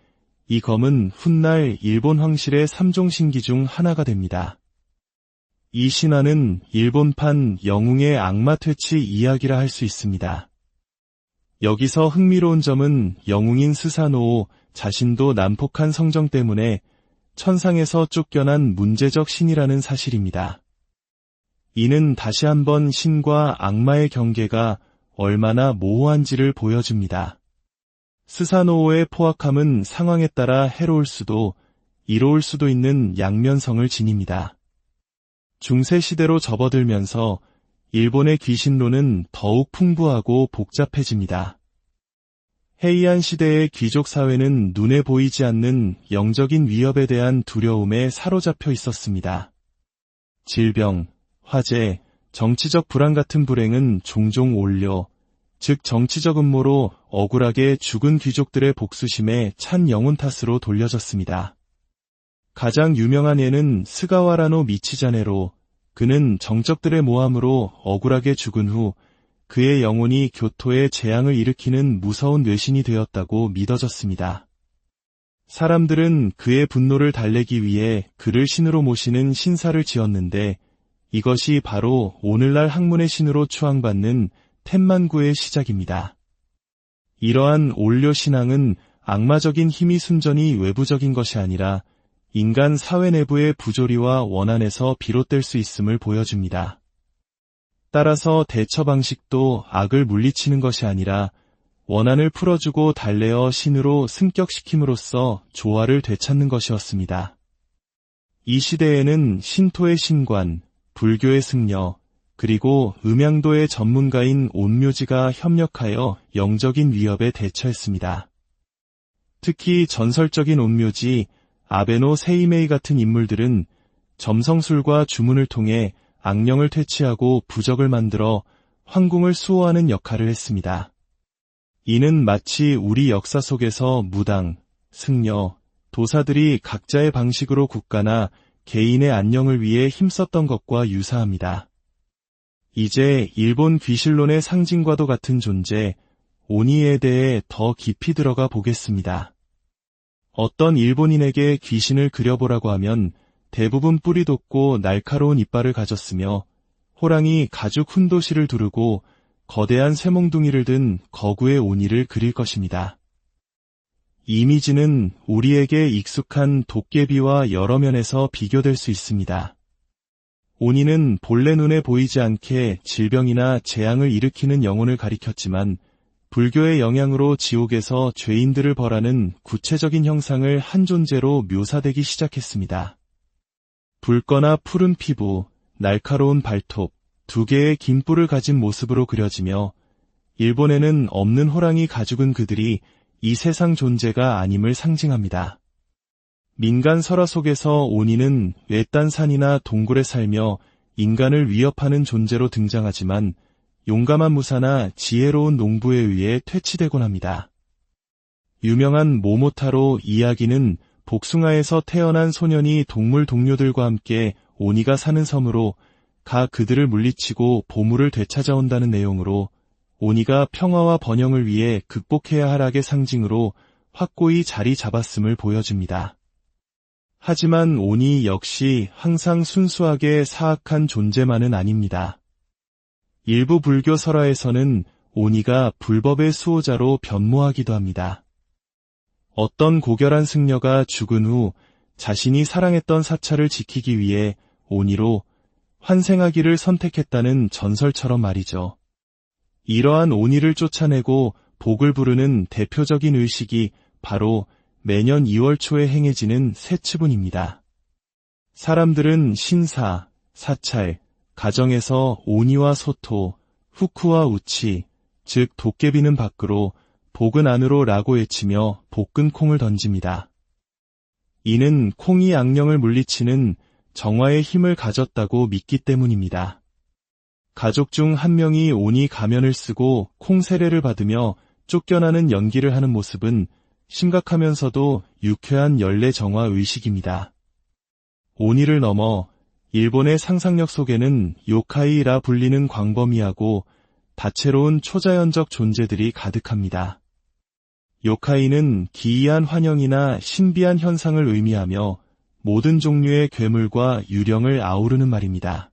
이 검은 훗날 일본 황실의 3종 신기 중 하나가 됩니다. 이 신화는 일본판 영웅의 악마 퇴치 이야기라 할 수 있습니다. 여기서 흥미로운 점은 영웅인 스사노오 자신도 난폭한 성정 때문에 천상에서 쫓겨난 문제적 신이라는 사실입니다. 이는 다시 한번 신과 악마의 경계가 얼마나 모호한지를 보여줍니다. 스사노오의 포악함은 상황에 따라 해로울 수도 이로울 수도 있는 양면성을 지닙니다. 중세시대로 접어들면서 일본의 귀신론은 더욱 풍부하고 복잡해집니다. 헤이안 시대의 귀족 사회는 눈에 보이지 않는 영적인 위협에 대한 두려움에 사로잡혀 있었습니다. 질병, 화재, 정치적 불안 같은 불행은 종종 올려, 즉 정치적 음모로 억울하게 죽은 귀족들의 복수심에 찬 영혼 탓으로 돌려졌습니다. 가장 유명한 예는 스가와라노 미치자네로, 그는 정적들의 모함으로 억울하게 죽은 후 그의 영혼이 교토에 재앙을 일으키는 무서운 뇌신이 되었다고 믿어졌습니다. 사람들은 그의 분노를 달래기 위해 그를 신으로 모시는 신사를 지었는데 이것이 바로 오늘날 학문의 신으로 추앙받는 텐만구의 시작입니다. 이러한 올려 신앙은 악마적인 힘이 순전히 외부적인 것이 아니라 인간 사회 내부의 부조리와 원한에서 비롯될 수 있음을 보여줍니다. 따라서 대처 방식도 악을 물리치는 것이 아니라 원한을 풀어주고 달래어 신으로 승격시킴으로써 조화를 되찾는 것이었습니다. 이 시대에는 신토의 신관, 불교의 승려, 그리고 음양도의 전문가인 온묘지가 협력하여 영적인 위협에 대처했습니다. 특히 전설적인 온묘지 아베노 세이메이 같은 인물들은 점성술과 주문을 통해 악령을 퇴치하고 부적을 만들어 황궁을 수호하는 역할을 했습니다. 이는 마치 우리 역사 속에서 무당, 승려, 도사들이 각자의 방식으로 국가나 개인의 안녕을 위해 힘썼던 것과 유사합니다. 이제 일본 귀신론의 상징과도 같은 존재, 오니에 대해 더 깊이 들어가 보겠습니다. 어떤 일본인에게 귀신을 그려보라고 하면 대부분 뿔이 돋고 날카로운 이빨을 가졌으며 호랑이 가죽 훈도시를 두르고 거대한 쇠몽둥이를 든 거구의 오니를 그릴 것입니다. 이미지는 우리에게 익숙한 도깨비와 여러 면에서 비교될 수 있습니다. 오니는 본래 눈에 보이지 않게 질병이나 재앙을 일으키는 영혼을 가리켰지만 불교의 영향으로 지옥에서 죄인들을 벌하는 구체적인 형상을 한 존재로 묘사되기 시작했습니다. 붉거나 푸른 피부, 날카로운 발톱, 2개의 긴 뿔을 가진 모습으로 그려지며 일본에는 없는 호랑이 가죽은 그들이 이 세상 존재가 아님을 상징합니다. 민간 설화 속에서 오니는 외딴 산이나 동굴에 살며 인간을 위협하는 존재로 등장하지만 용감한 무사나 지혜로운 농부에 의해 퇴치되곤 합니다. 유명한 모모타로 이야기는 복숭아에서 태어난 소년이 동물 동료들과 함께 오니가 사는 섬으로 가 그들을 물리치고 보물을 되찾아온다는 내용으로 오니가 평화와 번영을 위해 극복해야 할 악의 상징으로 확고히 자리 잡았음을 보여줍니다. 하지만 오니 역시 항상 순수하게 사악한 존재만은 아닙니다. 일부 불교 설화에서는 오니가 불법의 수호자로 변모하기도 합니다. 어떤 고결한 승려가 죽은 후 자신이 사랑했던 사찰을 지키기 위해 오니로 환생하기를 선택했다는 전설처럼 말이죠. 이러한 오니를 쫓아내고 복을 부르는 대표적인 의식이 바로 매년 2월 초에 행해지는 세치분입니다. 사람들은 신사, 사찰, 가정에서 오니와 소토, 후쿠와 우치, 즉 도깨비는 밖으로 복은 안으로 라고 외치며 복근 콩을 던집니다. 이는 콩이 악령을 물리치는 정화의 힘을 가졌다고 믿기 때문입니다. 가족 중 한 명이 오니 가면을 쓰고 콩 세례를 받으며 쫓겨나는 연기를 하는 모습은 심각하면서도 유쾌한 연례 정화 의식입니다. 오니를 넘어 일본의 상상력 속에는 요카이라 불리는 광범위하고 다채로운 초자연적 존재들이 가득합니다. 요카이는 기이한 환영이나 신비한 현상을 의미하며 모든 종류의 괴물과 유령을 아우르는 말입니다.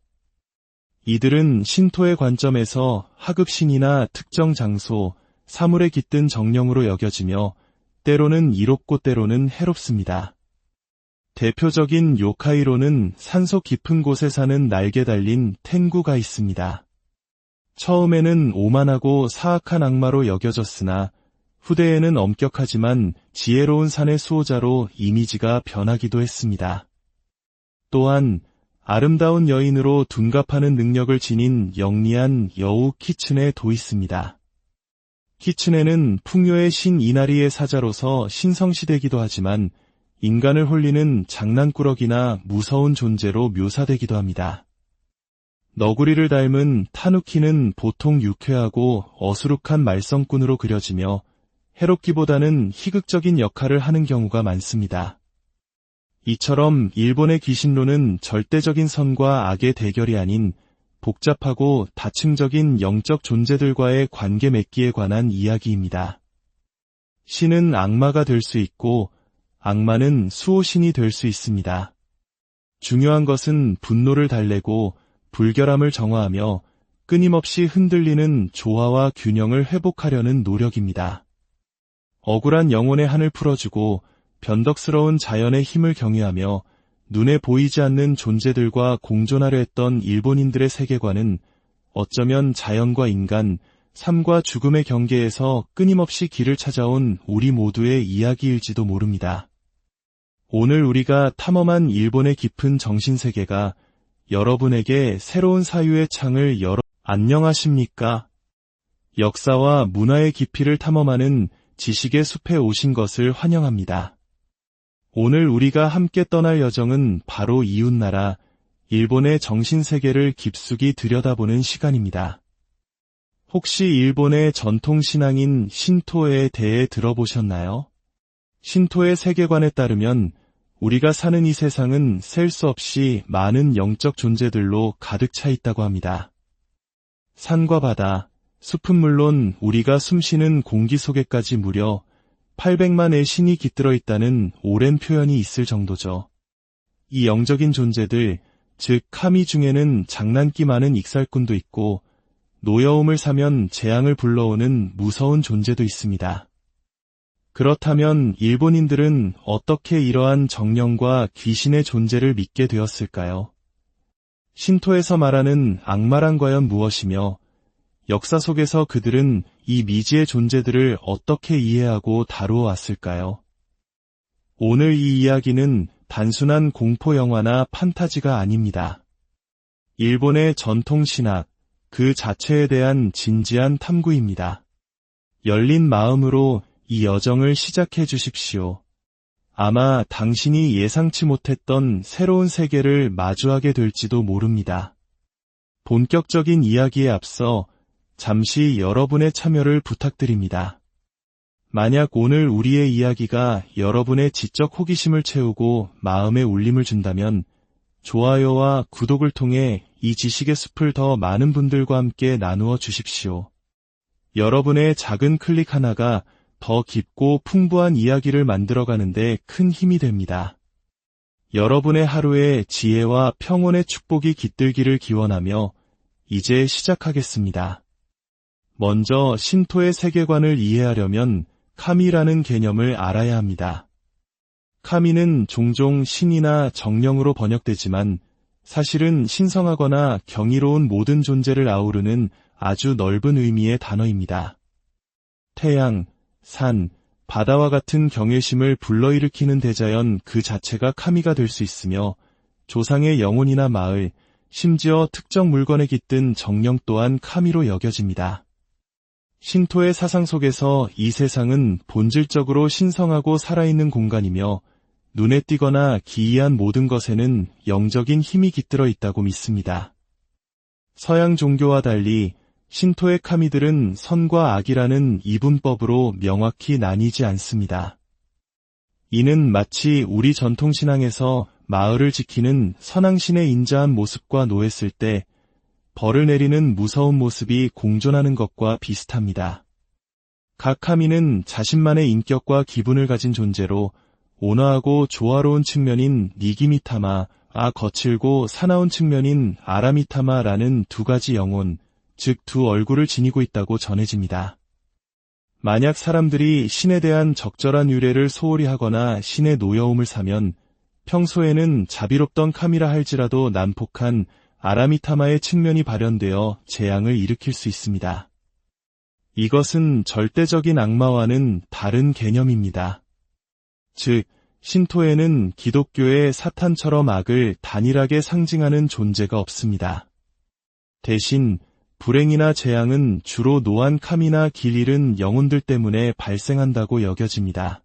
이들은 신토의 관점에서 하급신이나 특정 장소, 사물에 깃든 정령으로 여겨지며 때로는 이롭고 때로는 해롭습니다. 대표적인 요카이로는 산속 깊은 곳에 사는 날개 달린 텐구가 있습니다. 처음에는 오만하고 사악한 악마로 여겨졌으나 후대에는 엄격하지만 지혜로운 산의 수호자로 이미지가 변하기도 했습니다. 또한 아름다운 여인으로 둔갑하는 능력을 지닌 영리한 여우 키츠네도 있습니다. 키츠네는 풍요의 신 이나리의 사자로서 신성시되기도 하지만 인간을 홀리는 장난꾸러기나 무서운 존재로 묘사되기도 합니다. 너구리를 닮은 타누키는 보통 유쾌하고 어수룩한 말썽꾼으로 그려지며 해롭기보다는 희극적인 역할을 하는 경우가 많습니다. 이처럼 일본의 귀신론은 절대적인 선과 악의 대결이 아닌 복잡하고 다층적인 영적 존재들과의 관계 맺기에 관한 이야기입니다. 신은 악마가 될 수 있고 악마는 수호신이 될 수 있습니다. 중요한 것은 분노를 달래고 불결함을 정화하며 끊임없이 흔들리는 조화와 균형을 회복하려는 노력입니다. 억울한 영혼의 한을 풀어주고 변덕스러운 자연의 힘을 경외하며 눈에 보이지 않는 존재들과 공존하려 했던 일본인들의 세계관은 어쩌면 자연과 인간, 삶과 죽음의 경계에서 끊임없이 길을 찾아온 우리 모두의 이야기일지도 모릅니다. 오늘 우리가 탐험한 일본의 깊은 정신세계가 여러분에게 새로운 사유의 창을 열어 안녕하십니까? 역사와 문화의 깊이를 탐험하는 지식의 숲에 오신 것을 환영합니다. 오늘 우리가 함께 떠날 여정은 바로 이웃나라 일본의 정신세계를 깊숙이 들여다보는 시간입니다. 혹시 일본의 전통신앙인 신토에 대해 들어보셨나요? 신토의 세계관에 따르면 우리가 사는 이 세상은 셀 수 없이 많은 영적 존재들로 가득 차 있다고 합니다. 산과 바다, 숲은 물론 우리가 숨쉬는 공기 속에까지 무려 800만의 신이 깃들어 있다는 오랜 표현이 있을 정도죠. 이 영적인 존재들, 즉 카미 중에는 장난기 많은 익살꾼도 있고 노여움을 사면 재앙을 불러오는 무서운 존재도 있습니다. 그렇다면 일본인들은 어떻게 이러한 정령과 귀신의 존재를 믿게 되었을까요? 신토에서 말하는 악마란 과연 무엇이며 역사 속에서 그들은 이 미지의 존재들을 어떻게 이해하고 다루어 왔을까요? 오늘 이 이야기는 단순한 공포 영화나 판타지가 아닙니다. 일본의 전통 신학, 그 자체에 대한 진지한 탐구입니다. 열린 마음으로 이 여정을 시작해 주십시오. 아마 당신이 예상치 못했던 새로운 세계를 마주하게 될지도 모릅니다. 본격적인 이야기에 앞서 잠시 여러분의 참여를 부탁드립니다. 만약 오늘 우리의 이야기가 여러분의 지적 호기심을 채우고 마음에 울림을 준다면 좋아요와 구독을 통해 이 지식의 숲을 더 많은 분들과 함께 나누어 주십시오. 여러분의 작은 클릭 하나가 더 깊고 풍부한 이야기를 만들어가는데 큰 힘이 됩니다. 여러분의 하루에 지혜와 평온의 축복이 깃들기를 기원하며 이제 시작하겠습니다. 먼저 신토의 세계관을 이해하려면 카미라는 개념을 알아야 합니다. 카미는 종종 신이나 정령으로 번역되지만 사실은 신성하거나 경이로운 모든 존재를 아우르는 아주 넓은 의미의 단어입니다. 태양, 산, 바다와 같은 경외심을 불러일으키는 대자연 그 자체가 카미가 될 수 있으며 조상의 영혼이나 마을, 심지어 특정 물건에 깃든 정령 또한 카미로 여겨집니다. 신토의 사상 속에서 이 세상은 본질적으로 신성하고 살아있는 공간이며 눈에 띄거나 기이한 모든 것에는 영적인 힘이 깃들어 있다고 믿습니다. 서양 종교와 달리 신토의 카미들은 선과 악이라는 이분법으로 명확히 나뉘지 않습니다. 이는 마치 우리 전통신앙에서 마을을 지키는 선왕신의 인자한 모습과 노했을 때 벌을 내리는 무서운 모습이 공존하는 것과 비슷합니다. 각 카미는 자신만의 인격과 기분을 가진 존재로 온화하고 조화로운 측면인 니기미타마와 거칠고 사나운 측면인 아라미타마라는 두 가지 영혼, 즉 두 얼굴을 지니고 있다고 전해집니다. 만약 사람들이 신에 대한 적절한 유래를 소홀히 하거나 신의 노여움을 사면 평소에는 자비롭던 카미라 할지라도 난폭한 아라미타마의 측면이 발현되어 재앙을 일으킬 수 있습니다. 이것은 절대적인 악마와는 다른 개념입니다. 즉, 신토에는 기독교의 사탄처럼 악을 단일하게 상징하는 존재가 없습니다. 대신 불행이나 재앙은 주로 노안 카미나 길 잃은 영혼들 때문에 발생한다고 여겨집니다.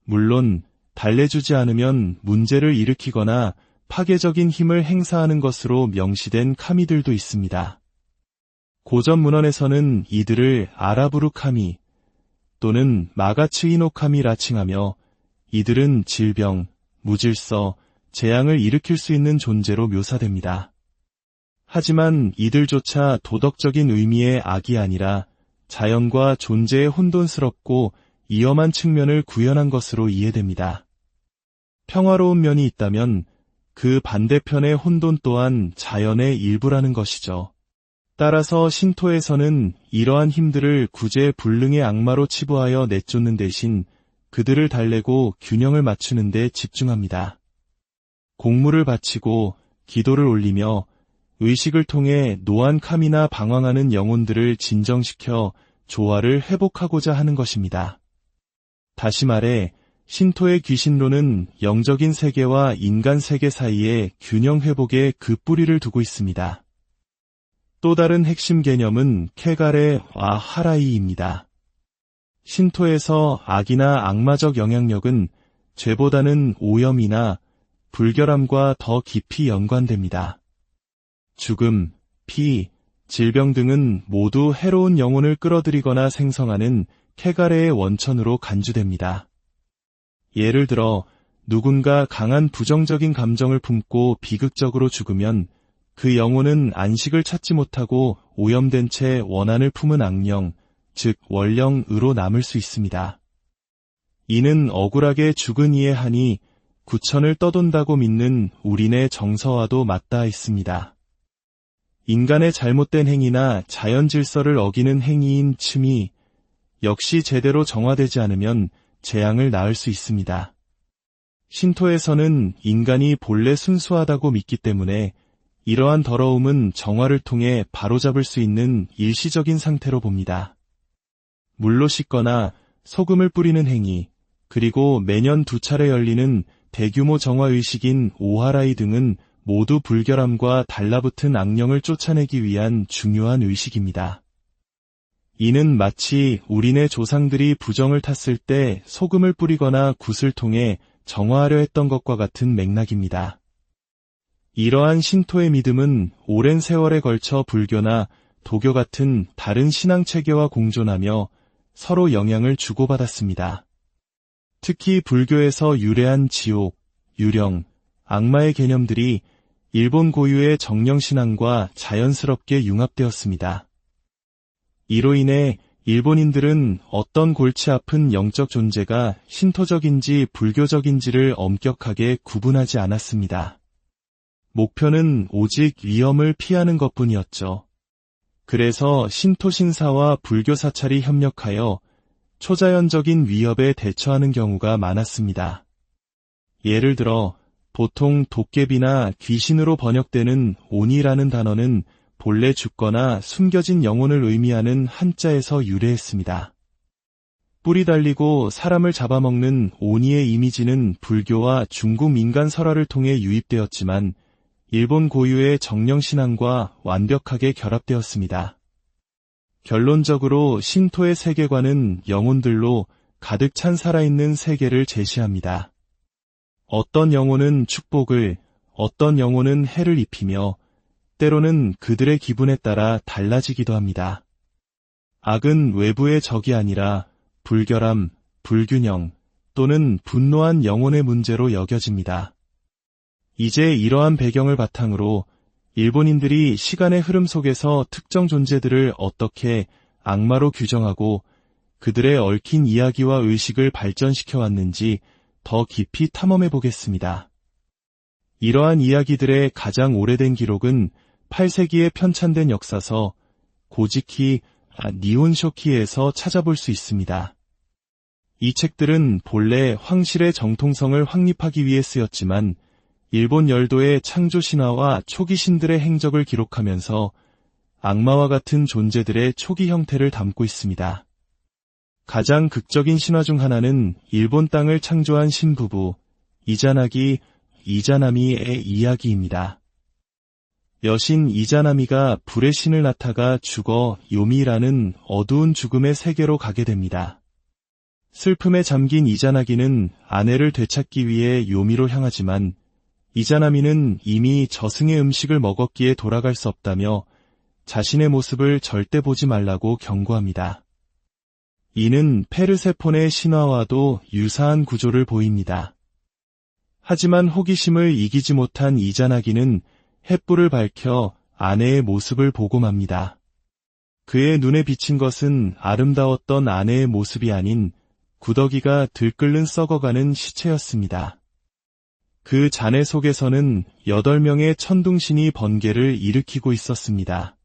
물론 달래주지 않으면 문제를 일으키거나 파괴적인 힘을 행사하는 것으로 명시된 카미들도 있습니다. 고전 문헌에서는 이들을 아라부루 카미 또는 마가츠이노 카미라 칭하며 이들은 질병, 무질서, 재앙을 일으킬 수 있는 존재로 묘사됩니다. 하지만 이들조차 도덕적인 의미의 악이 아니라 자연과 존재의 혼돈스럽고 위험한 측면을 구현한 것으로 이해됩니다. 평화로운 면이 있다면 그 반대편의 혼돈 또한 자연의 일부라는 것이죠. 따라서 신토에서는 이러한 힘들을 구제불능의 악마로 치부하여 내쫓는 대신 그들을 달래고 균형을 맞추는 데 집중합니다. 공물을 바치고 기도를 올리며 의식을 통해 노안 카미나 방황하는 영혼들을 진정시켜 조화를 회복하고자 하는 것입니다. 다시 말해 신토의 귀신론은 영적인 세계와 인간 세계 사이에 균형 회복에 그 뿌리를 두고 있습니다. 또 다른 핵심 개념은 케가레 와 하라이입니다. 신토에서 악이나 악마적 영향력은 죄보다는 오염이나 불결함과 더 깊이 연관됩니다. 죽음, 피, 질병 등은 모두 해로운 영혼을 끌어들이거나 생성하는 케가레의 원천으로 간주됩니다. 예를 들어 누군가 강한 부정적인 감정을 품고 비극적으로 죽으면 그 영혼은 안식을 찾지 못하고 오염된 채 원한을 품은 악령, 즉 원령으로 남을 수 있습니다. 이는 억울하게 죽은 이의 한이 구천을 떠돈다고 믿는 우리네 정서와도 맞닿아 있습니다. 인간의 잘못된 행위나 자연 질서를 어기는 행위인 침이 역시 제대로 정화되지 않으면 재앙을 낳을 수 있습니다. 신토에서는 인간이 본래 순수하다고 믿기 때문에 이러한 더러움은 정화를 통해 바로잡을 수 있는 일시적인 상태로 봅니다. 물로 씻거나 소금을 뿌리는 행위, 그리고 매년 2차례 열리는 대규모 정화의식인 오하라이 등은 모두 불결함과 달라붙은 악령을 쫓아내기 위한 중요한 의식입니다. 이는 마치 우리네 조상들이 부정을 탔을 때 소금을 뿌리거나 굿을 통해 정화하려 했던 것과 같은 맥락입니다. 이러한 신토의 믿음은 오랜 세월에 걸쳐 불교나 도교 같은 다른 신앙체계와 공존하며 서로 영향을 주고받았습니다. 특히 불교에서 유래한 지옥, 유령, 악마의 개념들이 일본 고유의 정령신앙과 자연스럽게 융합되었습니다. 이로 인해 일본인들은 어떤 골치 아픈 영적 존재가 신토적인지 불교적인지를 엄격하게 구분하지 않았습니다. 목표는 오직 위험을 피하는 것뿐이었죠. 그래서 신토 신사와 불교 사찰이 협력하여 초자연적인 위협에 대처하는 경우가 많았습니다. 예를 들어 보통 도깨비나 귀신으로 번역되는 오니라는 단어는 본래 죽거나 숨겨진 영혼을 의미하는 한자에서 유래했습니다. 뿔이 달리고 사람을 잡아먹는 오니의 이미지는 불교와 중국 민간 설화를 통해 유입되었지만 일본 고유의 정령신앙과 완벽하게 결합되었습니다. 결론적으로 신토의 세계관은 영혼들로 가득 찬 살아있는 세계를 제시합니다. 어떤 영혼은 축복을, 어떤 영혼은 해를 입히며 때로는 그들의 기분에 따라 달라지기도 합니다. 악은 외부의 적이 아니라 불결함, 불균형 또는 분노한 영혼의 문제로 여겨집니다. 이제 이러한 배경을 바탕으로 일본인들이 시간의 흐름 속에서 특정 존재들을 어떻게 악마로 규정하고 그들의 얽힌 이야기와 의식을 발전시켜 왔는지 더 깊이 탐험해 보겠습니다. 이러한 이야기들의 가장 오래된 기록은 8세기에 편찬된 역사서 고지키 니혼쇼키에서 찾아볼 수 있습니다. 이 책들은 본래 황실의 정통성을 확립하기 위해 쓰였지만 일본 열도의 창조 신화와 초기 신들의 행적을 기록하면서 악마와 같은 존재들의 초기 형태를 담고 있습니다. 가장 극적인 신화 중 하나는 일본 땅을 창조한 신부부 이자나기, 이자나미의 이야기입니다. 여신 이자나미가 불의 신을 낳다가 죽어 요미라는 어두운 죽음의 세계로 가게 됩니다. 슬픔에 잠긴 이자나기는 아내를 되찾기 위해 요미로 향하지만 이자나미는 이미 저승의 음식을 먹었기에 돌아갈 수 없다며 자신의 모습을 절대 보지 말라고 경고합니다. 이는 페르세폰의 신화와도 유사한 구조를 보입니다. 하지만 호기심을 이기지 못한 이자나기는 횃불을 밝혀 아내의 모습을 보고 맙니다. 그의 눈에 비친 것은 아름다웠던 아내의 모습이 아닌 구더기가 들끓는 썩어가는 시체였습니다. 그 잔해 속에서는 8명의 천둥신이 번개를 일으키고 있었습니다.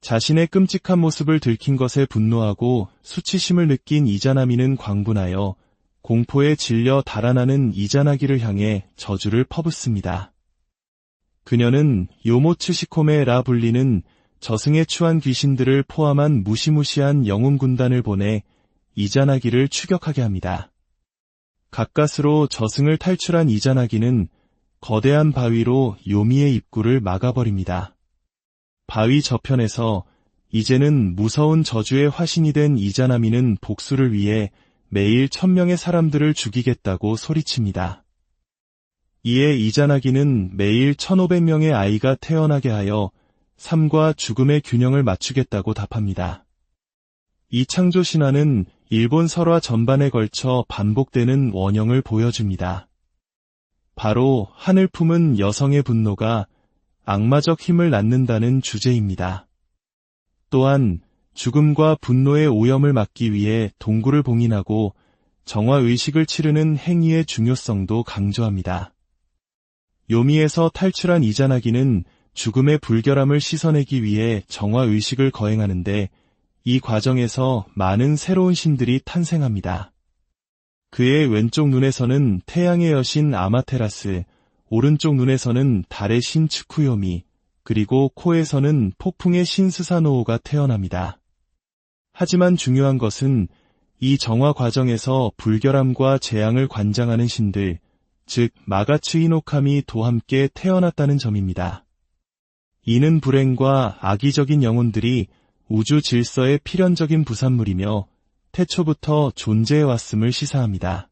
자신의 끔찍한 모습을 들킨 것에 분노하고 수치심을 느낀 이자나미는 광분하여 공포에 질려 달아나는 이자나기를 향해 저주를 퍼붓습니다. 그녀는 요모츠시코메라 불리는 저승에 추한 귀신들을 포함한 무시무시한 영웅 군단을 보내 이자나기를 추격하게 합니다. 가까스로 저승을 탈출한 이자나기는 거대한 바위로 요미의 입구를 막아버립니다. 바위 저편에서 이제는 무서운 저주의 화신이 된 이자나미는 복수를 위해 매일 1000명의 사람들을 죽이겠다고 소리칩니다. 이에 이자나기는 매일 1500명의 아이가 태어나게 하여 삶과 죽음의 균형을 맞추겠다고 답합니다. 이 창조 신화는 일본 설화 전반에 걸쳐 반복되는 원형을 보여줍니다. 바로 하늘 품은 여성의 분노가 악마적 힘을 낳는다는 주제입니다. 또한 죽음과 분노의 오염을 막기 위해 동굴을 봉인하고 정화의식을 치르는 행위의 중요성도 강조합니다. 요미에서 탈출한 이자나기는 죽음의 불결함을 씻어내기 위해 정화의식을 거행하는데 이 과정에서 많은 새로운 신들이 탄생합니다. 그의 왼쪽 눈에서는 태양의 여신 아마테라스, 오른쪽 눈에서는 달의 신 츠쿠요미, 그리고 코에서는 폭풍의 신 스사노오가 태어납니다. 하지만 중요한 것은 이 정화 과정에서 불결함과 재앙을 관장하는 신들, 즉 마가츠 히노카미도 함께 태어났다는 점입니다. 이는 불행과 악의적인 영혼들이 우주 질서의 필연적인 부산물이며 태초부터 존재해왔음을 시사합니다.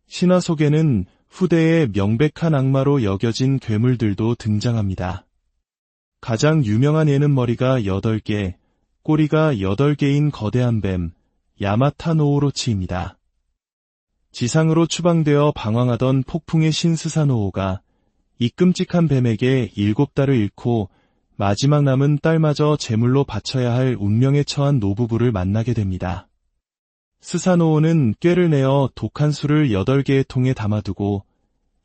신화 속에는 후대의 명백한 악마로 여겨진 괴물들도 등장합니다. 가장 유명한 예는 머리가 8개, 꼬리가 8개인 거대한 뱀, 야마타 노오로치입니다. 지상으로 추방되어 방황하던 폭풍의 신 스사노오가 이 끔찍한 뱀에게 7달을 잃고 마지막 남은 딸마저 제물로 바쳐야 할 운명에 처한 노부부를 만나게 됩니다. 스사노오는 꾀를 내어 독한 술을 8개의 통에 담아두고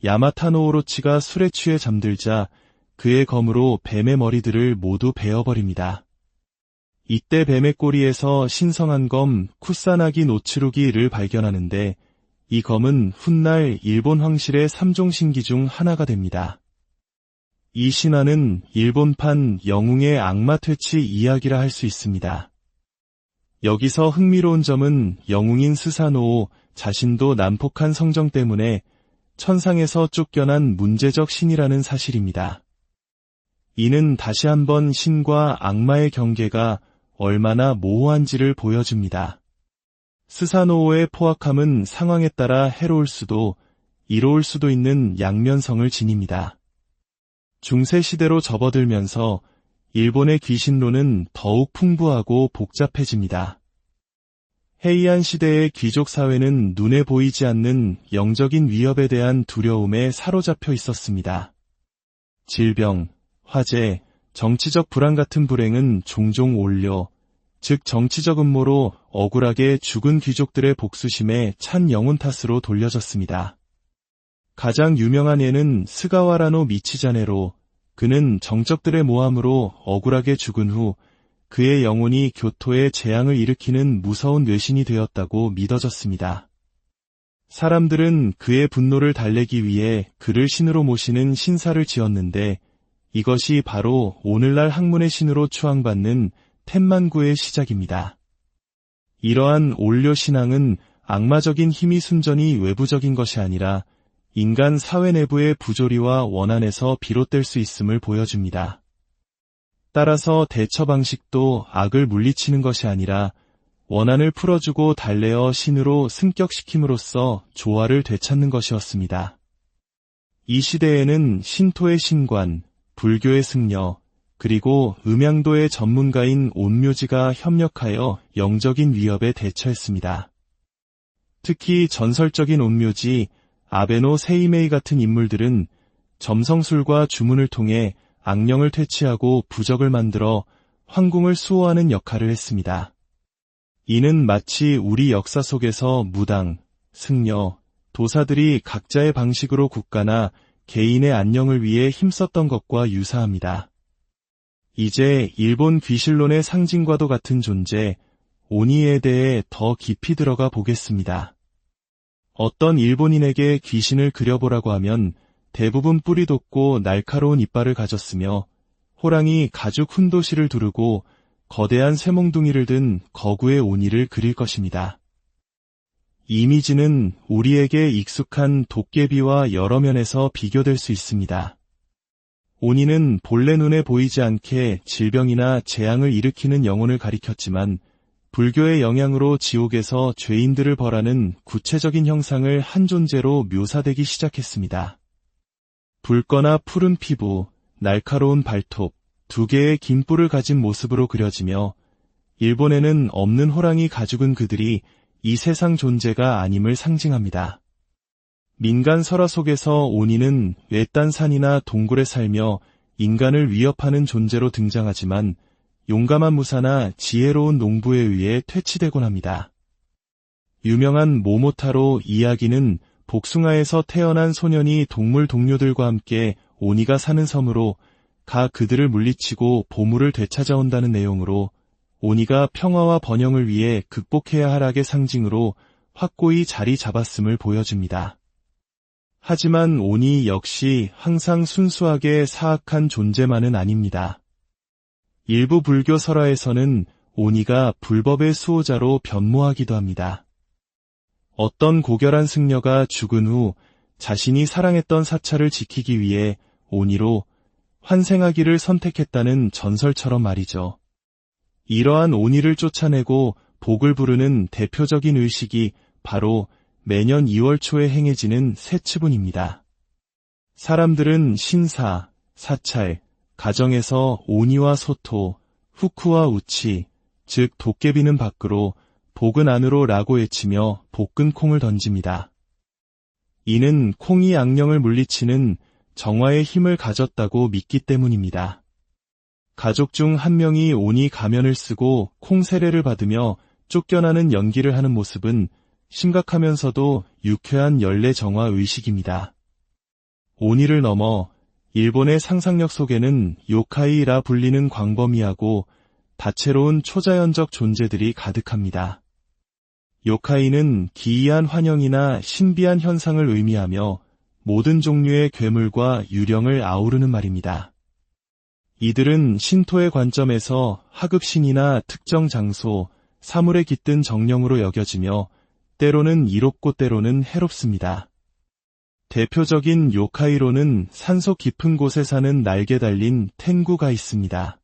야마타노 오로치가 술에 취해 잠들자 그의 검으로 뱀의 머리들을 모두 베어버립니다. 이때 뱀의 꼬리에서 신성한 검 쿠사나기 노츠루기를 발견하는데 이 검은 훗날 일본 황실의 3종 신기 중 하나가 됩니다. 이 신화는 일본판 영웅의 악마 퇴치 이야기라 할 수 있습니다. 여기서 흥미로운 점은 영웅인 스사노오 자신도 난폭한 성정 때문에 천상에서 쫓겨난 문제적 신이라는 사실입니다. 이는 다시 한번 신과 악마의 경계가 얼마나 모호한지를 보여줍니다. 스사노오의 포악함은 상황에 따라 해로울 수도 이로울 수도 있는 양면성을 지닙니다. 중세시대로 접어들면서 일본의 귀신론은 더욱 풍부하고 복잡해집니다. 헤이안 시대의 귀족 사회는 눈에 보이지 않는 영적인 위협에 대한 두려움에 사로잡혀 있었습니다. 질병, 화재, 정치적 불안 같은 불행은 종종 올려, 즉 정치적 음모로 억울하게 죽은 귀족들의 복수심에 찬 영혼 탓으로 돌려졌습니다. 가장 유명한 예는 스가와라노 미치자네로, 그는 정적들의 모함으로 억울하게 죽은 후 그의 영혼이 교토에 재앙을 일으키는 무서운 뇌신이 되었다고 믿어졌습니다. 사람들은 그의 분노를 달래기 위해 그를 신으로 모시는 신사를 지었는데 이것이 바로 오늘날 학문의 신으로 추앙받는 텐만구의 시작입니다. 이러한 올려 신앙은 악마적인 힘이 순전히 외부적인 것이 아니라 인간 사회 내부의 부조리와 원한에서 비롯될 수 있음을 보여줍니다. 따라서 대처 방식도 악을 물리치는 것이 아니라 원한을 풀어주고 달래어 신으로 승격시킴으로써 조화를 되찾는 것이었습니다. 이 시대에는 신토의 신관, 불교의 승려, 그리고 음양도의 전문가인 온묘지가 협력하여 영적인 위협에 대처했습니다. 특히 전설적인 온묘지 아베노 세이메이 같은 인물들은 점성술과 주문을 통해 악령을 퇴치하고 부적을 만들어 황궁을 수호하는 역할을 했습니다. 이는 마치 우리 역사 속에서 무당, 승려, 도사들이 각자의 방식으로 국가나 개인의 안녕을 위해 힘썼던 것과 유사합니다. 이제 일본 귀신론의 상징과도 같은 존재, 오니에 대해 더 깊이 들어가 보겠습니다. 어떤 일본인에게 귀신을 그려보라고 하면 대부분 뿔이 돋고 날카로운 이빨을 가졌으며 호랑이 가죽 훈도시를 두르고 거대한 쇠몽둥이를 든 거구의 오니를 그릴 것입니다. 이미지는 우리에게 익숙한 도깨비와 여러 면에서 비교될 수 있습니다. 오니는 본래 눈에 보이지 않게 질병이나 재앙을 일으키는 영혼을 가리켰지만 불교의 영향으로 지옥에서 죄인들을 벌하는 구체적인 형상을 한 존재로 묘사되기 시작했습니다. 붉거나 푸른 피부, 날카로운 발톱, 2개의 긴 뿔을 가진 모습으로 그려지며 일본에는 없는 호랑이 가죽은 그들이 이 세상 존재가 아님을 상징합니다. 민간 설화 속에서 오니는 외딴 산이나 동굴에 살며 인간을 위협하는 존재로 등장하지만 용감한 무사나 지혜로운 농부에 의해 퇴치되곤 합니다. 유명한 모모타로 이야기는 복숭아에서 태어난 소년이 동물 동료들과 함께 오니가 사는 섬으로 가 그들을 물리치고 보물을 되찾아온다는 내용으로 오니가 평화와 번영을 위해 극복해야 할 악의 상징으로 확고히 자리 잡았음을 보여줍니다. 하지만 오니 역시 항상 순수하게 사악한 존재만은 아닙니다. 일부 불교 설화에서는 오니가 불법의 수호자로 변모하기도 합니다. 어떤 고결한 승려가 죽은 후 자신이 사랑했던 사찰을 지키기 위해 오니로 환생하기를 선택했다는 전설처럼 말이죠. 이러한 오니를 쫓아내고 복을 부르는 대표적인 의식이 바로 매년 2월 초에 행해지는 세츠분입니다. 사람들은 신사, 사찰, 가정에서 오니와 소토, 후쿠와 우치, 즉 도깨비는 밖으로 복은 안으로 라고 외치며 볶은 콩을 던집니다. 이는 콩이 악령을 물리치는 정화의 힘을 가졌다고 믿기 때문입니다. 가족 중 한 명이 오니 가면을 쓰고 콩 세례를 받으며 쫓겨나는 연기를 하는 모습은 심각하면서도 유쾌한 연례 정화 의식입니다. 오니를 넘어 일본의 상상력 속에는 요카이라 불리는 광범위하고 다채로운 초자연적 존재들이 가득합니다. 요카이는 기이한 환영이나 신비한 현상을 의미하며 모든 종류의 괴물과 유령을 아우르는 말입니다. 이들은 신토의 관점에서 하급신이나 특정 장소, 사물에 깃든 정령으로 여겨지며 때로는 이롭고 때로는 해롭습니다. 대표적인 요카이로는 산속 깊은 곳에 사는 날개 달린 텐구가 있습니다.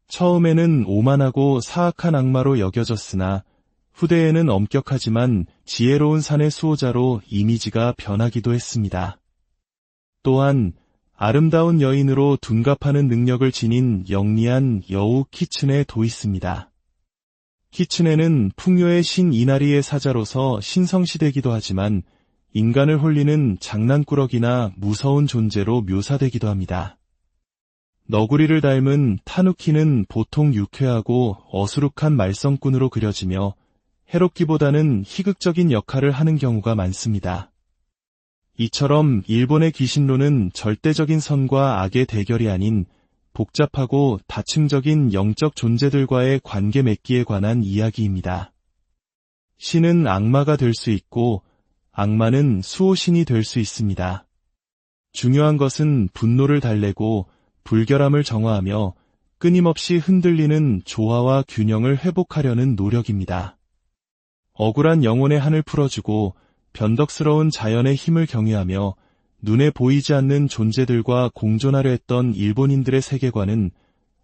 처음에는 오만하고 사악한 악마로 여겨졌으나 후대에는 엄격하지만 지혜로운 산의 수호자로 이미지가 변하기도 했습니다. 또한 아름다운 여인으로 둔갑하는 능력을 지닌 영리한 여우 키츠네도 있습니다. 키츠네는 풍요의 신 이나리의 사자로서 신성시되기도 하지만 인간을 홀리는 장난꾸러기나 무서운 존재로 묘사되기도 합니다. 너구리를 닮은 타누키는 보통 유쾌하고 어수룩한 말썽꾼으로 그려지며 해롭기보다는 희극적인 역할을 하는 경우가 많습니다. 이처럼 일본의 귀신론은 절대적인 선과 악의 대결이 아닌 복잡하고 다층적인 영적 존재들과의 관계 맺기에 관한 이야기입니다. 신은 악마가 될 수 있고 악마는 수호신이 될 수 있습니다. 중요한 것은 분노를 달래고 불결함을 정화하며 끊임없이 흔들리는 조화와 균형을 회복하려는 노력입니다. 억울한 영혼의 한을 풀어주고 변덕스러운 자연의 힘을 경외하며 눈에 보이지 않는 존재들과 공존하려 했던 일본인들의 세계관은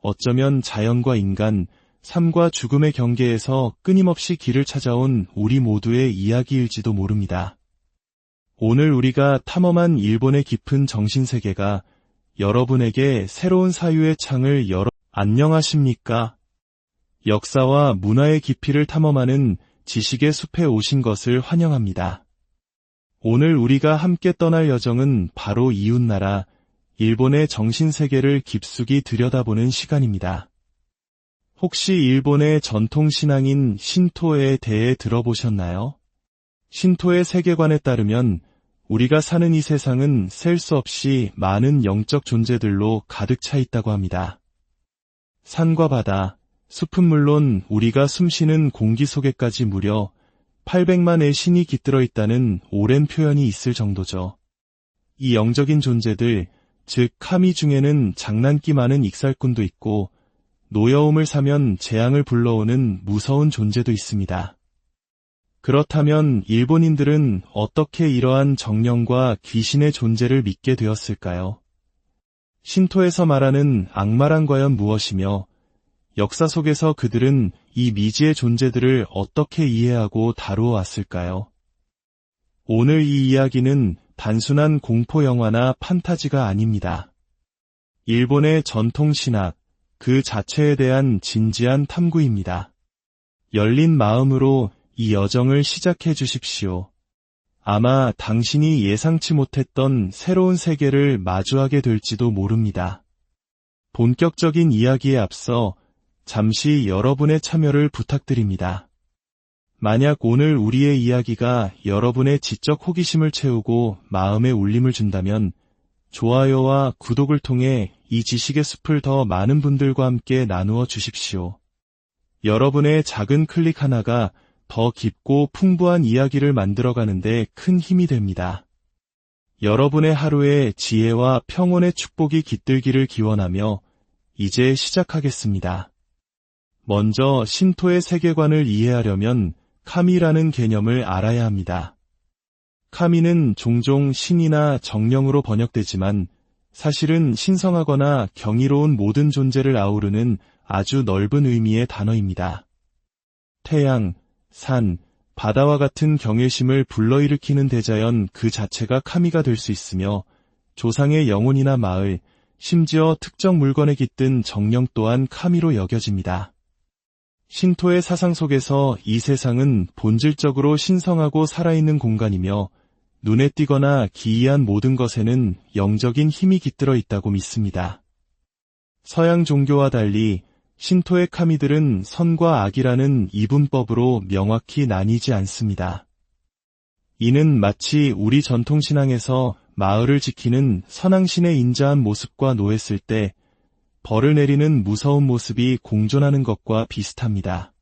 어쩌면 자연과 인간, 삶과 죽음의 경계에서 끊임없이 길을 찾아온 우리 모두의 이야기일지도 모릅니다. 오늘 우리가 탐험한 일본의 깊은 정신세계가 여러분에게 새로운 사유의 창을 안녕하십니까? 역사와 문화의 깊이를 탐험하는 지식의 숲에 오신 것을 환영합니다. 오늘 우리가 함께 떠날 여정은 바로 이웃나라, 일본의 정신세계를 깊숙이 들여다보는 시간입니다. 혹시 일본의 전통신앙인 신토에 대해 들어보셨나요? 신토의 세계관에 따르면 우리가 사는 이 세상은 셀 수 없이 많은 영적 존재들로 가득 차 있다고 합니다. 산과 바다, 숲은 물론 우리가 숨쉬는 공기 속에까지 무려 800만의 신이 깃들어 있다는 오랜 표현이 있을 정도죠. 이 영적인 존재들, 즉 카미 중에는 장난기 많은 익살꾼도 있고 노여움을 사면 재앙을 불러오는 무서운 존재도 있습니다. 그렇다면 일본인들은 어떻게 이러한 정령과 귀신의 존재를 믿게 되었을까요? 신토에서 말하는 악마란 과연 무엇이며 역사 속에서 그들은 이 미지의 존재들을 어떻게 이해하고 다루어 왔을까요? 오늘 이 이야기는 단순한 공포 영화나 판타지가 아닙니다. 일본의 전통 신학, 그 자체에 대한 진지한 탐구입니다. 열린 마음으로 이 여정을 시작해 주십시오. 아마 당신이 예상치 못했던 새로운 세계를 마주하게 될지도 모릅니다. 본격적인 이야기에 앞서 잠시 여러분의 참여를 부탁드립니다. 만약 오늘 우리의 이야기가 여러분의 지적 호기심을 채우고 마음에 울림을 준다면 좋아요와 구독을 통해 이 지식의 숲을 더 많은 분들과 함께 나누어 주십시오. 여러분의 작은 클릭 하나가 더 깊고 풍부한 이야기를 만들어가는데 큰 힘이 됩니다. 여러분의 하루에 지혜와 평온의 축복이 깃들기를 기원하며 이제 시작하겠습니다. 먼저 신토의 세계관을 이해하려면 카미라는 개념을 알아야 합니다. 카미는 종종 신이나 정령으로 번역되지만 사실은 신성하거나 경이로운 모든 존재를 아우르는 아주 넓은 의미의 단어입니다. 태양, 산, 바다와 같은 경외심을 불러일으키는 대자연 그 자체가 카미가 될 수 있으며 조상의 영혼이나 마을, 심지어 특정 물건에 깃든 정령 또한 카미로 여겨집니다. 신토의 사상 속에서 이 세상은 본질적으로 신성하고 살아있는 공간이며 눈에 띄거나 기이한 모든 것에는 영적인 힘이 깃들어 있다고 믿습니다. 서양 종교와 달리 신토의 카미들은 선과 악이라는 이분법으로 명확히 나뉘지 않습니다. 이는 마치 우리 전통신앙에서 마을을 지키는 선왕신의 인자한 모습과 노했을 때 벌을 내리는 무서운 모습이 공존하는 것과 비슷합니다.